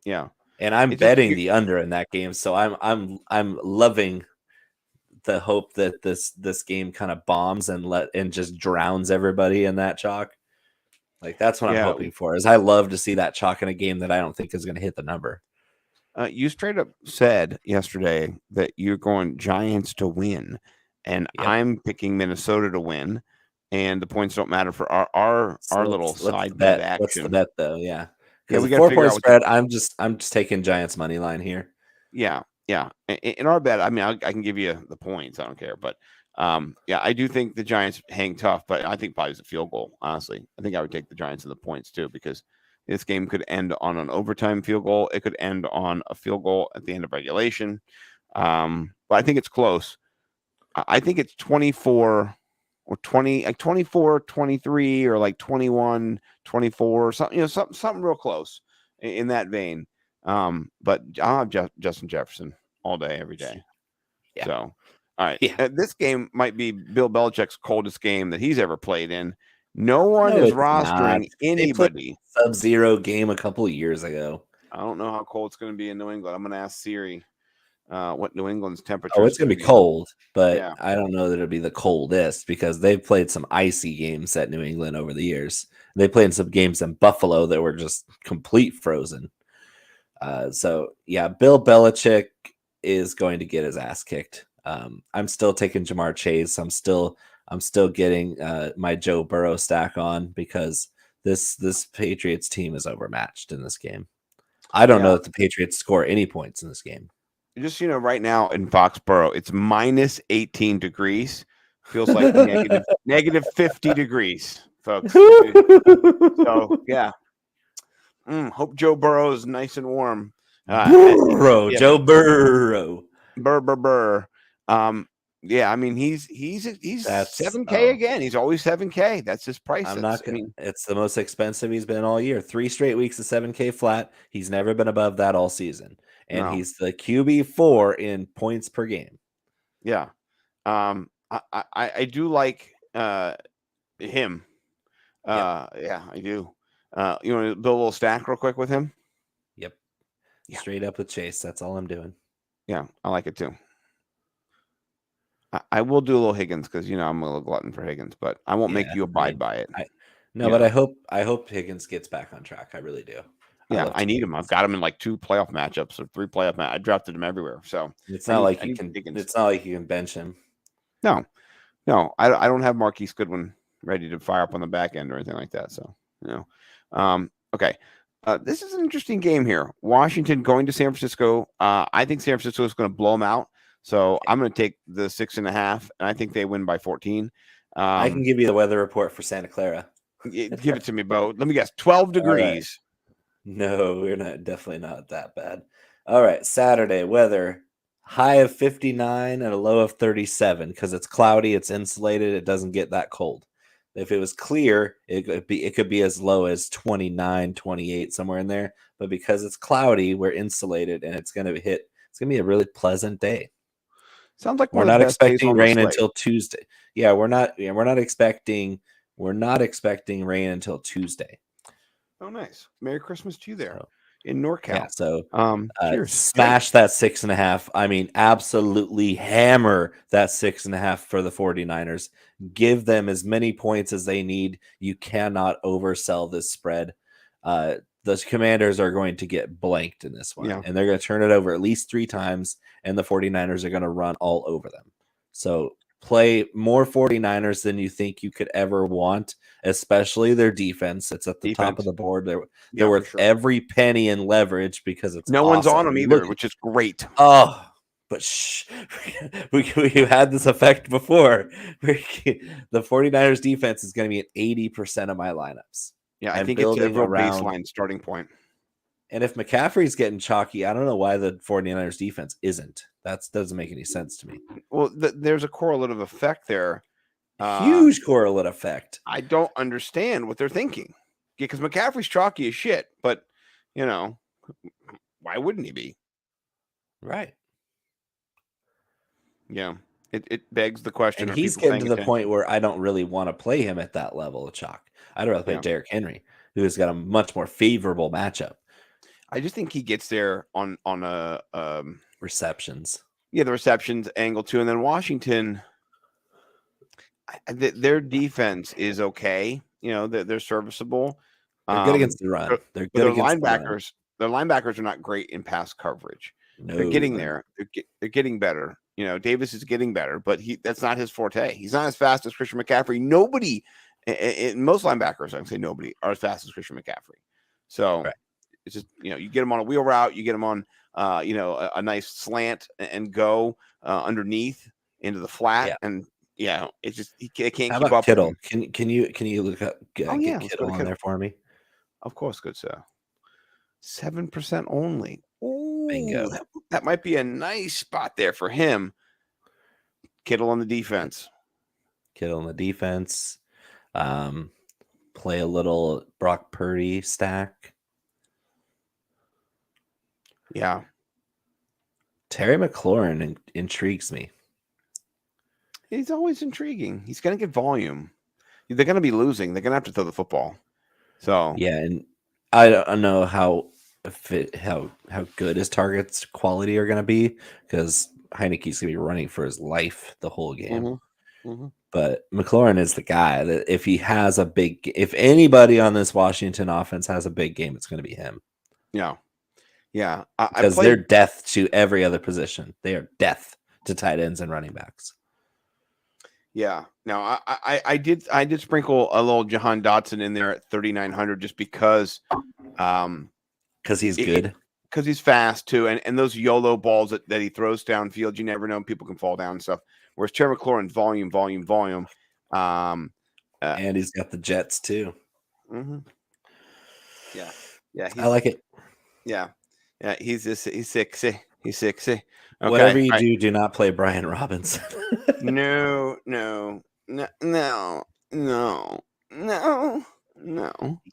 And I'm betting the under in that game, so I'm loving the hope that this game kind of bombs and just drowns everybody in that chalk. Like that's what I'm hoping for. Is I love to see that chalk in a game that I don't think is going to hit the number. You straight up said yesterday that you're going Giants to win, and I'm picking Minnesota to win, and the points don't matter for our little side bet action. What's the bet though? Yeah, because we the 4-point spread. I'm just taking Giants money line here. Yeah. In our bet, I mean, I can give you the points. I don't care, but I do think the Giants hang tough, but I think probably it's a field goal. Honestly, I think I would take the Giants in the points too because this game could end on an overtime field goal. It could end on a field goal at the end of regulation. But I think it's close. I think it's 24 or 20, like 24, 23 or like 21, 24 or something, something real close in that vein. But I'll have Justin Jefferson all day, every day. Yeah. So, all right. Yeah. This game might be Bill Belichick's coldest game that he's ever played in. No one is rostering anybody. Sub-zero game a couple of years ago. I don't know how cold it's going to be in New England. I'm going to ask Siri what New England's temperature. Oh, it's going to be cold, but I don't know that it'll be the coldest because they've played some icy games at New England over the years. They played some games in Buffalo that were just complete frozen. So Bill Belichick is going to get his ass kicked. I'm still taking Jamar Chase. I'm still getting my Joe Burrow stack on because this Patriots team is overmatched in this game. I don't know that the Patriots score any points in this game. Just right now in Foxborough, it's minus 18 degrees. Feels like negative 50 degrees, folks. So hope Joe Burrow is nice and warm. Joe Burrow. Burr. I mean he's 7K again. He's always 7K. That's his price. It's the most expensive he's been all year. 3 straight weeks of 7K flat. He's never been above that all season. And he's the QB4 in points per game. Yeah. I do like him. I do. You want to build a little stack real quick with him? Yep. Straight up with Chase. That's all I'm doing. Yeah, I like it too. I will do a little Higgins because I'm a little glutton for Higgins, but I won't make you abide by it. But I hope Higgins gets back on track. I really do. I need him. I've got him in like 2 playoff matchups or 3 playoff matchups. I drafted him everywhere. So it's not like you can. It's not like you can bench him. No, I don't have Marquise Goodwin ready to fire up on the back end or anything like that. So okay. This is an interesting game here. Washington going to San Francisco. I think San Francisco is going to blow them out. So I'm going to take the 6.5, and I think they win by 14. I can give you the weather report for Santa Clara. Give it to me, Bo. Let me guess. 12 degrees. No, we're definitely not that bad. All right. Saturday weather, high of 59 and a low of 37 because it's cloudy. It's insulated. It doesn't get that cold. If it was clear, it could be as low as 29, 28, somewhere in there. But because it's cloudy, we're insulated, and it's going to be a really pleasant day. Sounds like We're one of not the best days expecting on the rain slate. until Tuesday. Yeah, we're not expecting rain until Tuesday. Oh, nice. Merry Christmas to you there So, in NorCal. yeah, so cheers. smash that 6.5. I mean, absolutely hammer that 6.5 for the 49ers. Give them as many points as they need. You cannot oversell this spread. The Commanders are going to get blanked in this one, and they're going to turn it over at least 3 times, and the 49ers are going to run all over them. So play more 49ers than you think you could ever want, especially their defense. It's at the top of the board. They're worth every penny in leverage because it's no one's on them either, which is great. Oh, but we had this effect before. The 49ers defense is going to be at 80% of my lineups. Yeah, I think it's a real baseline starting point. And if McCaffrey's getting chalky, I don't know why the 49ers defense isn't. That doesn't make any sense to me. Well, there's a correlative effect there. Huge correlate effect. I don't understand what they're thinking. Because McCaffrey's chalky as shit, but, why wouldn't he be? Right. Yeah. It begs the question. And he's getting to the point where I don't really want to play him at that level of chalk. I'd rather play Derrick Henry, who has got a much more favorable matchup. I just think he gets there on a receptions. Yeah, the receptions angle too, and then Washington, their defense is okay. They're serviceable. They're good against the run. They're good against linebackers. Their linebackers are not great in pass coverage. No, they're getting there. They're getting better. Davis is getting better, but that's not his forte. He's not as fast as Christian McCaffrey. Nobody. Most linebackers, I can say nobody, are as fast as Christian McCaffrey. So it's just, you get him on a wheel route, you get him on, a nice slant and go underneath into the flat. And it's just, it can't How keep about up. Kittle? Can you look up, get Kittle on there for me? Of course. Good. So 7% only. Ooh, bingo. That might be a nice spot there for him. Kittle on the defense. Play a little Brock Purdy stack. Yeah. Terry McLaurin intrigues me. He's always intriguing. He's going to get volume. They're going to be losing. They're going to have to throw the football. So yeah, and I don't know how good his targets quality are going to be, because Heineke's going to be running for his life the whole game. But McLaurin is the guy that if anybody on this Washington offense has a big game, it's going to be him. Yeah. Because they're death to every other position. They are death to tight ends and running backs. Yeah. Now I did sprinkle a little Jahan Dotson in there at 3,900 just because he's good. Because he's fast too, and those YOLO balls that he throws downfield, you never know, people can fall down and stuff. Whereas Terry McLaurin, volume. And he's got the Jets too. Yeah. I like it. Yeah. He's 6'. He's 6'. Okay. Whatever you do not play Brian Robinson. No. You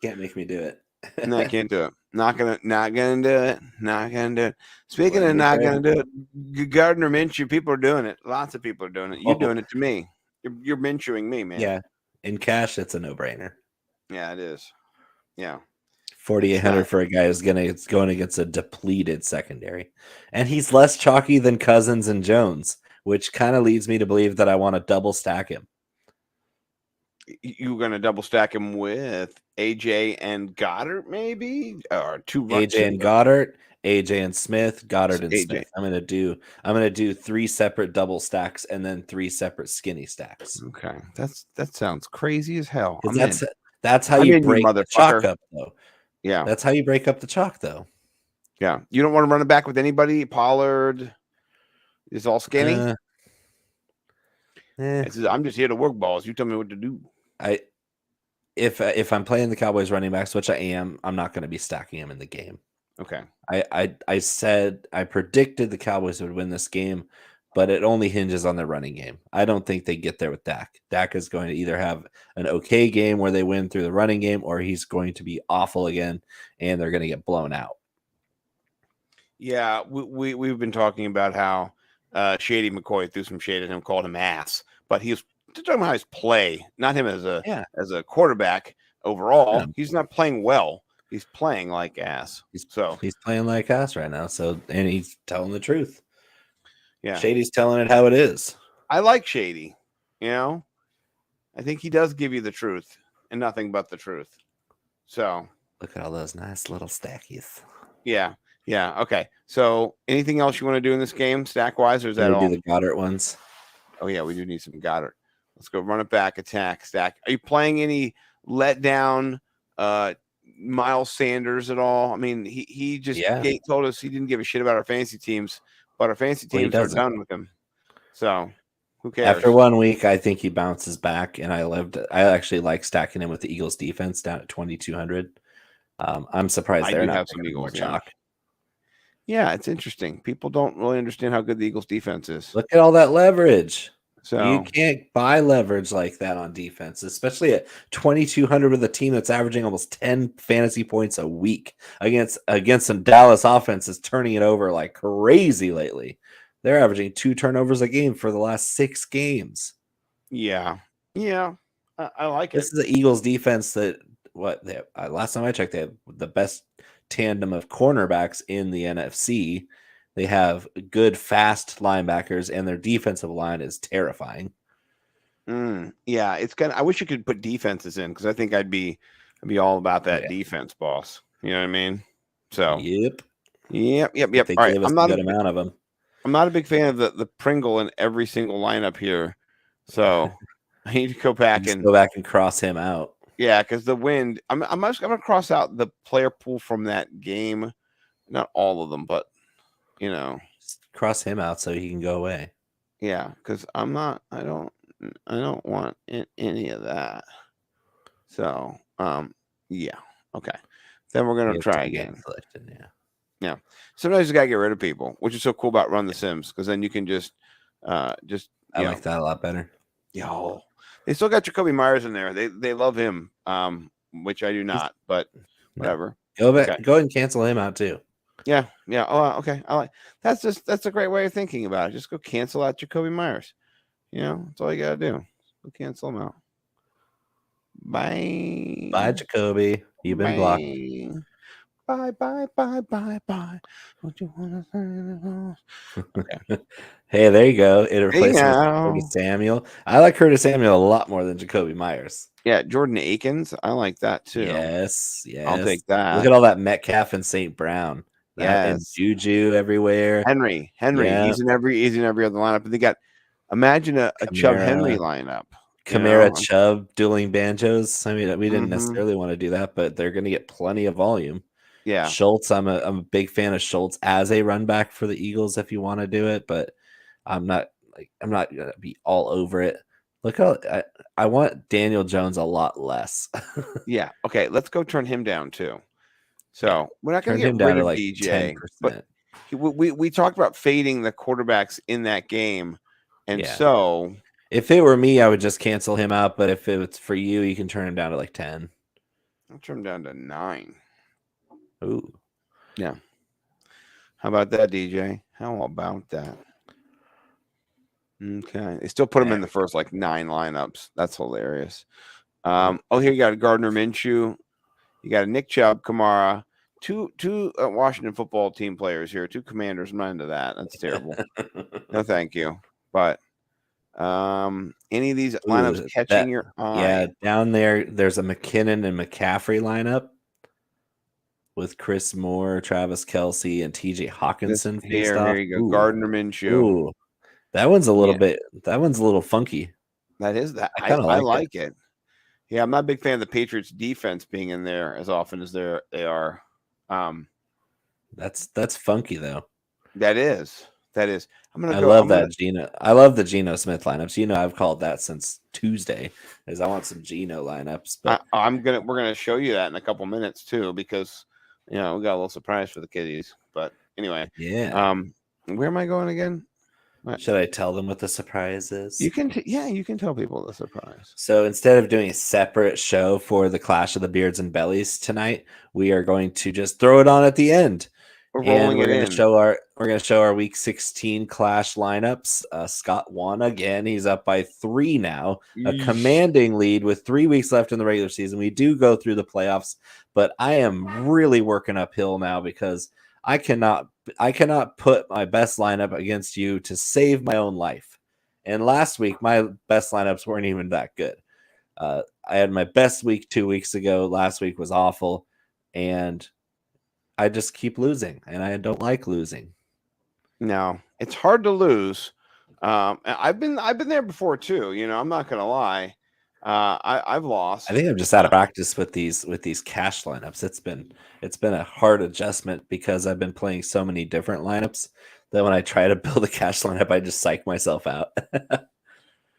can't make me do it. No, I can't do it. Not gonna do it. Speaking of not gonna do it, Gardner Minshew, people are doing it. Lots of people are doing it. You're doing it to me. You're Minshewing me, man. Yeah. In cash, it's a no-brainer. Yeah, it is. Yeah. 4,800 for a guy who's going against a depleted secondary. And he's less chalky than Cousins and Jones, which kind of leads me to believe that I want to double stack him. You're going to double stack him with AJ and Goddard, maybe? Or AJ and Goddard, AJ and Smith, Goddard and Smith. I'm going to do 3 separate double stacks and then 3 separate skinny stacks. Okay. That sounds crazy as hell. That's how you break the chalk up, though. Yeah. That's how you break up the chalk, though. Yeah. You don't want to run it back with anybody? Pollard is all skinny? I'm just here to work balls. You tell me what to do. If I'm playing the Cowboys running backs, which I am, I'm not going to be stacking them in the game. Okay. I predicted the Cowboys would win this game, but it only hinges on their running game. I don't think they get there with Dak. Dak is going to either have an okay game where they win through the running game, or he's going to be awful again and they're going to get blown out. Yeah, we've been talking about how Shady McCoy threw some shade at him, called him ass. But he was talking about his play, not him as a quarterback overall. Yeah. He's not playing well. He's playing like ass. He's He's playing like ass right now. So and he's telling the truth. yeah. Shady's telling it how it is. I like Shady. I think he does give you the truth and nothing but the truth. So Look at all those nice little stackies. yeah. Okay. So anything else you want to do in this game, stack wise, or is that all? Do the Goddard ones. Oh yeah, we do need some Goddard. Let's go run it back, attack, stack. Are you playing any letdown Miles Sanders at all? I mean, he just told us he didn't give a shit about our fantasy teams, but our fantasy teams are done with him. So who cares? After 1 week, I think he bounces back, and I actually like stacking him with the Eagles defense down at 2,200. I'm surprised they're not some Eagles chalk. Yeah, it's interesting. People don't really understand how good the Eagles defense is. Look at all that leverage. So you can't buy leverage like that on defense, especially at 2,200 with a team that's averaging almost 10 fantasy points a week against some Dallas offenses turning it over like crazy lately. They're averaging 2 turnovers a game for the last 6 games. Yeah, I like it. This is the Eagles defense that last time I checked, they have the best tandem of cornerbacks in the NFC. They have good, fast linebackers, and their defensive line is terrifying. Yeah, it's kind of. I wish you could put defenses in because I think I'd be all about that defense, boss. You know what I mean? So yep. They all right, I'm not a good amount of them. I'm not a big fan of the Pringle in every single lineup here, so I need to go back and cross him out. Yeah, because the wind. I'm gonna cross out the player pool from that game. Not all of them, but just cross him out so he can go away. Yeah, because I don't want any of that. So yeah, okay. Then we're gonna try again. Yeah. Sometimes you gotta get rid of people, which is so cool about Run the Sims, because then you can just. I like that a lot better. Yo, they still got Jacoby Myers in there. They love him, which I do not. But whatever. Go back. Okay. Go ahead and cancel him out too. Yeah. Oh, okay. I like that's a great way of thinking about it. Just go cancel out Jacoby Myers. That's all you gotta do. Go cancel him out. Bye. Bye, Jacoby. You've been blocked. Bye. What you wanna say? Okay. Hey, there you go. It replaces Curtis Samuel. I like Curtis Samuel a lot more than Jacoby Myers. Yeah, Jordan Akins. I like that too. Yes. I'll take that. Look at all that Metcalf and St. Brown. And Juju everywhere. Henry. Yeah. He's in every other lineup. But they got imagine a Chubb Henry lineup. Kamara, Chubb dueling banjos. I mean, we didn't necessarily want to do that, but they're going to get plenty of volume. Yeah, Schultz. I'm a big fan of Schultz as a run back for the Eagles if you want to do it, but I'm not gonna be all over it. Look how I want Daniel Jones a lot less. Yeah. Okay. Let's go turn him down too. So we're not going to get rid of DJ, 10%. But we talked about fading the quarterbacks in that game, and so if it were me, I would just cancel him out. But if it's for you, you can turn him down to like 10. I'll turn him down to 9. Ooh, yeah. How about that, DJ? How about that? Okay, they still put him in the first 9 lineups. That's hilarious. Here you got a Gardner Minshew. You got a Nick Chubb, Kamara, two Washington football team players here, 2 Commanders. I'm not into that. That's terrible. No, thank you. But any of these lineups catching your eye? Yeah, down there's a McKinnon and McCaffrey lineup with Chris Moore, Travis Kelce, and TJ Hawkinson. Here you go. Gardner Minshew. Ooh, that one's a little funky. That is that. I like it. Yeah, I'm not a big fan of the Patriots defense being in there as often as they are. That's funky though. That is. I love the Geno Smith lineups. I've called that since Tuesday, as I want some Geno lineups. But we're gonna show you that in a couple minutes too, because we got a little surprise for the kiddies. But anyway, yeah. Where am I going again? Should I tell them what the surprise is? You can you can tell people the surprise. So instead of doing a separate show for the Clash of the Beards and Bellies tonight, we are going to just throw it on at the end. We're And rolling we're it going in. to show our week 16 clash lineups. Scott won again. He's up by 3 now, a Yeesh. commanding lead with 3 weeks left in the regular season. We do go through the playoffs, but I am really working uphill now because I cannot put my best lineup against you to save my own life. And last week, my best lineups weren't even that good. I had my best week 2 weeks ago. Last week was awful, and I just keep losing, and I don't like losing. No, it's hard to lose. I've been there before too. I'm not gonna lie. I've lost. I think I'm just out of practice with these cash lineups. It's been a hard adjustment because I've been playing so many different lineups that when I try to build a cash lineup, I just psych myself out.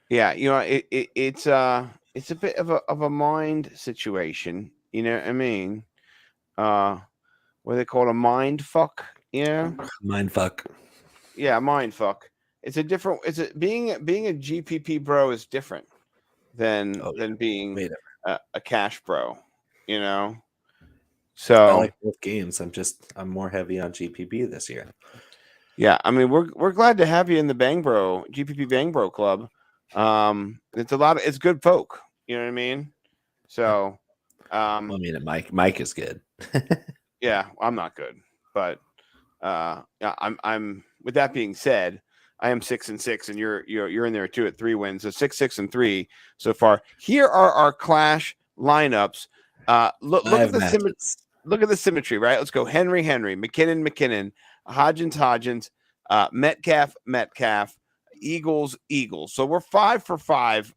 Yeah, it's a bit of a mind situation. You know what I mean? What they call it, a mind fuck. Mind fuck. Yeah, mind fuck. It's a different. Being a GPP bro is different than being a cash bro. So I like both games. I'm more heavy on GPP this year. Yeah, I mean we're glad to have you in the GPP Bang Bro Club. It's good folk. You know what I mean? So, I mean, Mike is good. Yeah, I'm not good, but yeah, I'm. With that being said, I am 6-6, and you're in there too at 3 wins. So 6-6-3 so far. Here are our clash lineups. Look at the symmetry. Look at the symmetry, right? Let's go Henry, McKinnon, Hodgins, Metcalf, Eagles. So we're 5 for 5.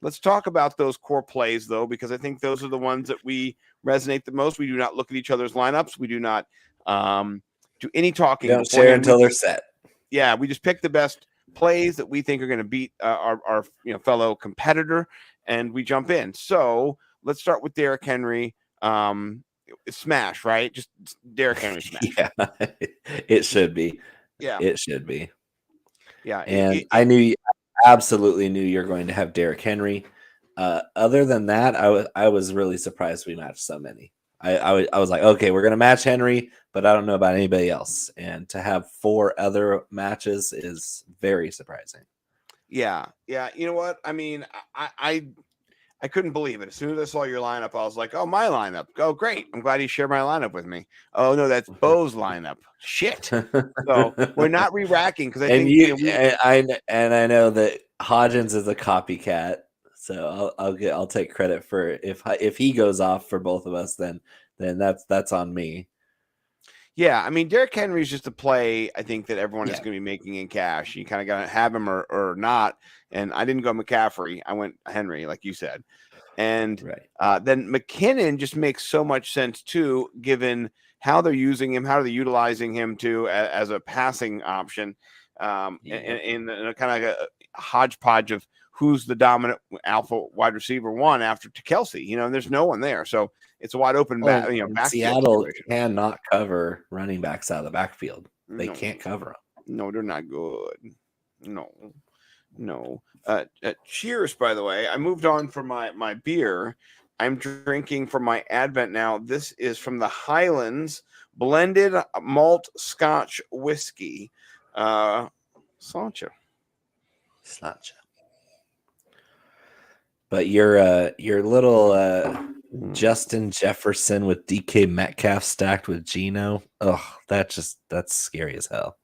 Let's talk about those core plays, though, because I think those are the ones that we resonate the most. We do not look at each other's lineups. We do not do any talking. We don't share until they're set. Yeah, we just pick the best plays that we think are going to beat our fellow competitor, and we jump in. So let's start with Derrick Henry. Smash, right? Just Derrick Henry smash. Yeah, it should be. Yeah, it should be. Yeah, and I absolutely knew you're going to have Derrick Henry. Other than that, I was really surprised we matched so many. I was like, okay, we're gonna match Henry, but I don't know about anybody else. And to have 4 other matches is very surprising. Yeah. You know what? I mean, I couldn't believe it. As soon as I saw your lineup, I was like, oh, my lineup. Oh, great. I'm glad you shared my lineup with me. Oh, no, that's Bo's lineup. Shit. So we're not re-racking because I I know that Hodgins is a copycat. So I'll take credit for if he goes off for both of us, then that's on me. Yeah, I mean, Derrick Henry's just a play, I think, that everyone is going to be making in cash. You kind of got to have him or not. And I didn't go McCaffrey. I went Henry, like you said. And then McKinnon just makes so much sense, too, given how they're using him, how they're utilizing him, too, as a passing option in a kind of a hodgepodge of who's the dominant alpha wide receiver one after to Kelsey. And there's no one there. So it's a wide open backfield. Seattle cannot cover running backs out of the backfield. They can't cover them. No, they're not good. No. Cheers, by the way. I moved on from my beer. I'm drinking from my Advent now. This is from the Highlands blended malt Scotch whiskey. Sancha. But your little Justin Jefferson with DK Metcalf stacked with Geno. Oh, that's scary as hell.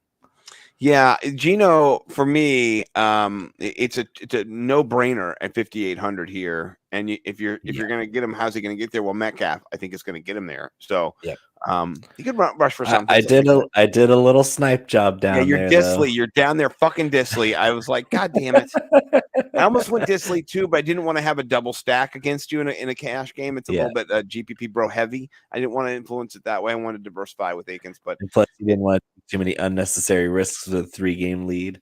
Yeah, Geno for me, it's a no brainer at 5,800 here. And if you're gonna get him, how's he gonna get there? Well, Metcalf, I think, is gonna get him there. So you could rush for something. I did a little snipe job down there. You're Disley. You're down there, fucking Disley. I was like, God damn it! I almost went Disley too, but I didn't want to have a double stack against you in a cash game. It's a little bit GPP bro heavy. I didn't want to influence it that way. I wanted to diversify with Akins, but plus you didn't want too many unnecessary risks with a 3-game lead.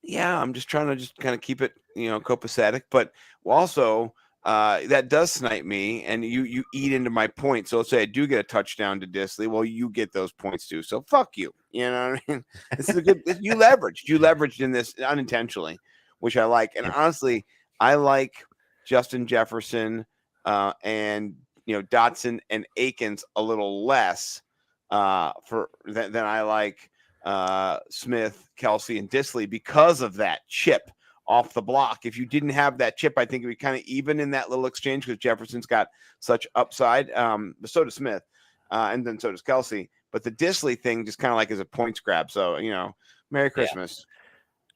Yeah, I'm just trying to kind of keep it, copacetic, but also. That does snipe me, and you eat into my points. So let's say I do get a touchdown to Disley. Well, you get those points too. So fuck you. You know what I mean? This is a good. You leveraged in this unintentionally, which I like. And honestly, I like Justin Jefferson and Dotson and Akins a little less Then I like Smith, Kelsey, and Disley because of that chip off the block. If you didn't have that chip, I think it would be kind of even in that little exchange because Jefferson's got such upside. But so does Smith, and then so does Kelsey. But the Disley thing just kind of like is a points grab. So Merry Christmas.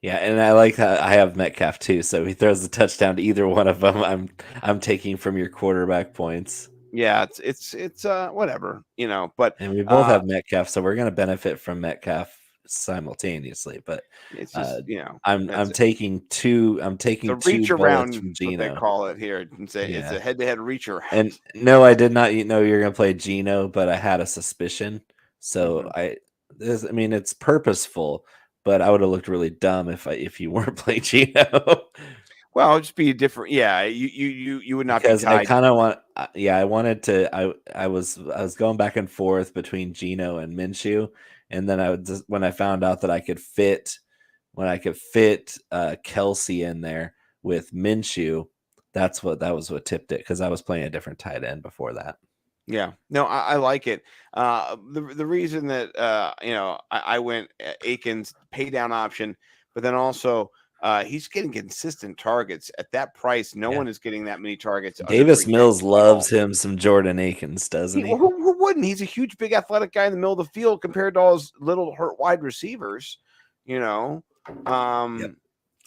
Yeah, and I like that I have Metcalf too. So he throws the touchdown to either one of them. I'm taking from your quarterback points. Yeah, it's whatever, but And we both have Metcalf, so we're going to benefit from Metcalf simultaneously. But it's just I'm taking two. I'm taking the two reach bullets around, from what Gino. they call it here, and say it's a head-to-head reach around. And no, I did not know you're going to play Gino, but I had a suspicion. So it's purposeful, but I would have looked really dumb if you weren't playing Gino. Well, it'd just be a different. Yeah, you would not because be tied. I kind of want. I wanted to. I was going back and forth between Gino and Minshew, and then when I found out that I could fit Kelsey in there with Minshew, that was what tipped it because I was playing a different tight end before that. Yeah, no, I like it. The reason that I went Akins pay down option, but then also. He's getting consistent targets at that price. No one is getting that many targets. Davis Mills loves him some Jordan Akins, doesn't he? Who wouldn't? He's a huge, big, athletic guy in the middle of the field compared to all his little hurt wide receivers. Yeah,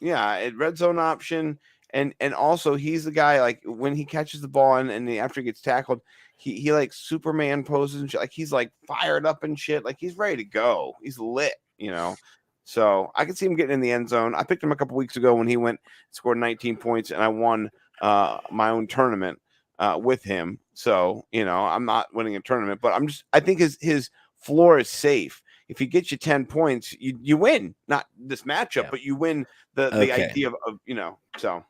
red zone option, and also he's the guy like when he catches the ball and after he gets tackled, he like Superman poses and shit. Like he's like fired up and shit. Like he's ready to go. He's lit. So I can see him getting in the end zone. I picked him a couple weeks ago when he scored 19 points, and I won my own tournament with him. So I'm not winning a tournament, but I think his floor is safe. If he gets you 10 points, you win. Not this matchup, but you win the idea of So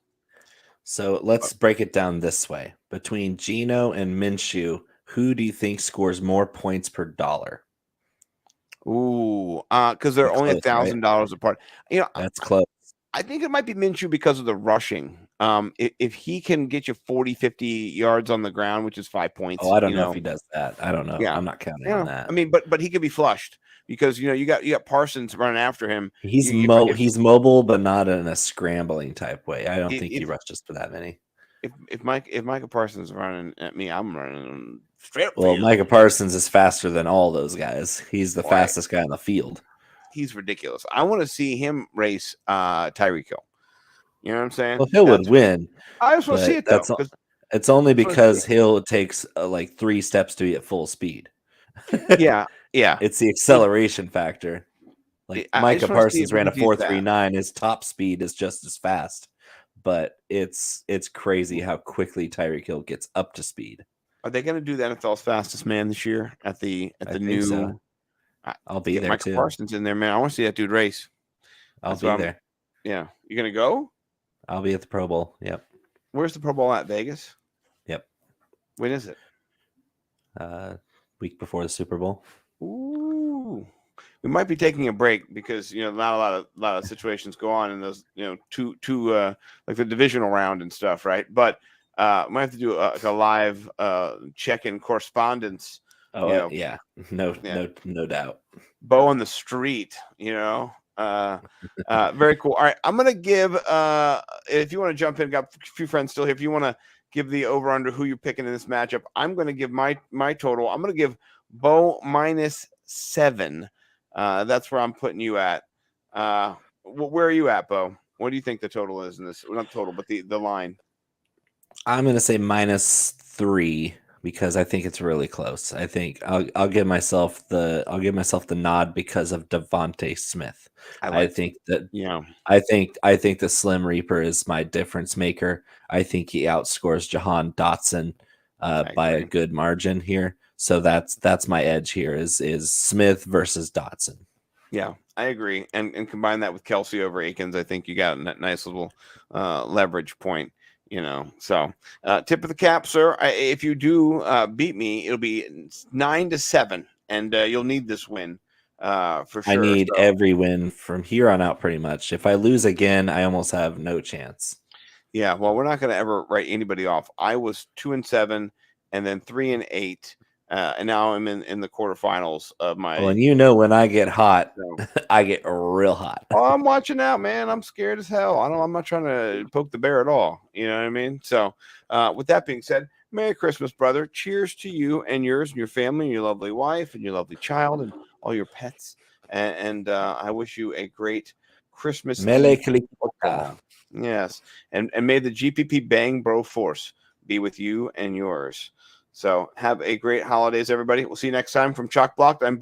So let's break it down this way: between Gino and Minshew, who do you think scores more points per dollar? Ooh, because they're only $1,000 apart. That's close. I think it might be Minshew because of the rushing. If he can get you 40, 50 yards on the ground, which is 5 points. Oh, I don't know if he does that. I don't know. Yeah. I'm not counting on that. I mean, but he could be flushed because you got Parsons running after him. He's mobile, but not in a scrambling type way. I don't think he rushes for that many. If Micah Parsons is running at me, I'm running straight up. Well, Micah Parsons is faster than all those guys. He's the fastest guy on the field. He's ridiculous. I want to see him race Tyreek Hill. You know what I'm saying? Well, Hill would win. I just want to see it though. It's only because Hill takes like 3 steps to be at full speed. Yeah. It's the acceleration factor. Like Micah Parsons ran a 4.39. His top speed is just as fast. But it's crazy how quickly Tyreek Hill gets up to speed. Are they going to do the NFL's fastest man this year at the new? So. I'll be there Micah too. Parsons in there, man. I want to see that dude race. I'll be there. Yeah, you going to go? I'll be at the Pro Bowl. Yep. Where's the Pro Bowl at? Vegas. Yep. When is it? Week before the Super Bowl. Ooh. We might be taking a break because not a lot of situations go on in those two like the divisional round and stuff, right? But we might have to do a live check-in correspondence. Oh yeah, no doubt. Bo on the street, very cool. All right, I'm gonna give. If you want to jump in, got a few friends still here. If you want to give the over/under who you're picking in this matchup, I'm gonna give my total. I'm gonna give Bo -7. That's where I'm putting you at. Where are you at, Bo? What do you think the total is in this? Well, not total, but the line. I'm going to say -3 because I think it's really close. I think I'll give myself the nod because of Devontae Smith. I think the Slim Reaper is my difference maker. I think he outscores Jahan Dotson by a good margin here. So that's my edge here is Smith versus Dotson. Yeah, I agree. And combine that with Kelsey over Akins, I think you got a nice little leverage point, So tip of the cap, sir. If you do beat me, it'll be 9-7, and you'll need this win for sure. I need every win from here on out pretty much. If I lose again, I almost have no chance. Yeah, well, we're not going to ever write anybody off. I was 2-7 and then 3-8. and now I'm in the quarterfinals of my. Well, and you know when I get hot, So, I get real hot. oh, I'm watching out, man. I'm scared as hell. I'm not trying to poke the bear at all. You know what I mean? So, with that being said, Merry Christmas, brother. Cheers to you and yours and your family and your lovely wife and your lovely child and all your pets. And I wish you a great Christmas. Mele Eve Kalikota. football. Yes. And may the GPP Bang Bro Force be with you and yours. So have a great holidays, everybody. We'll see you next time from Chalk Blocked. I'm Bo.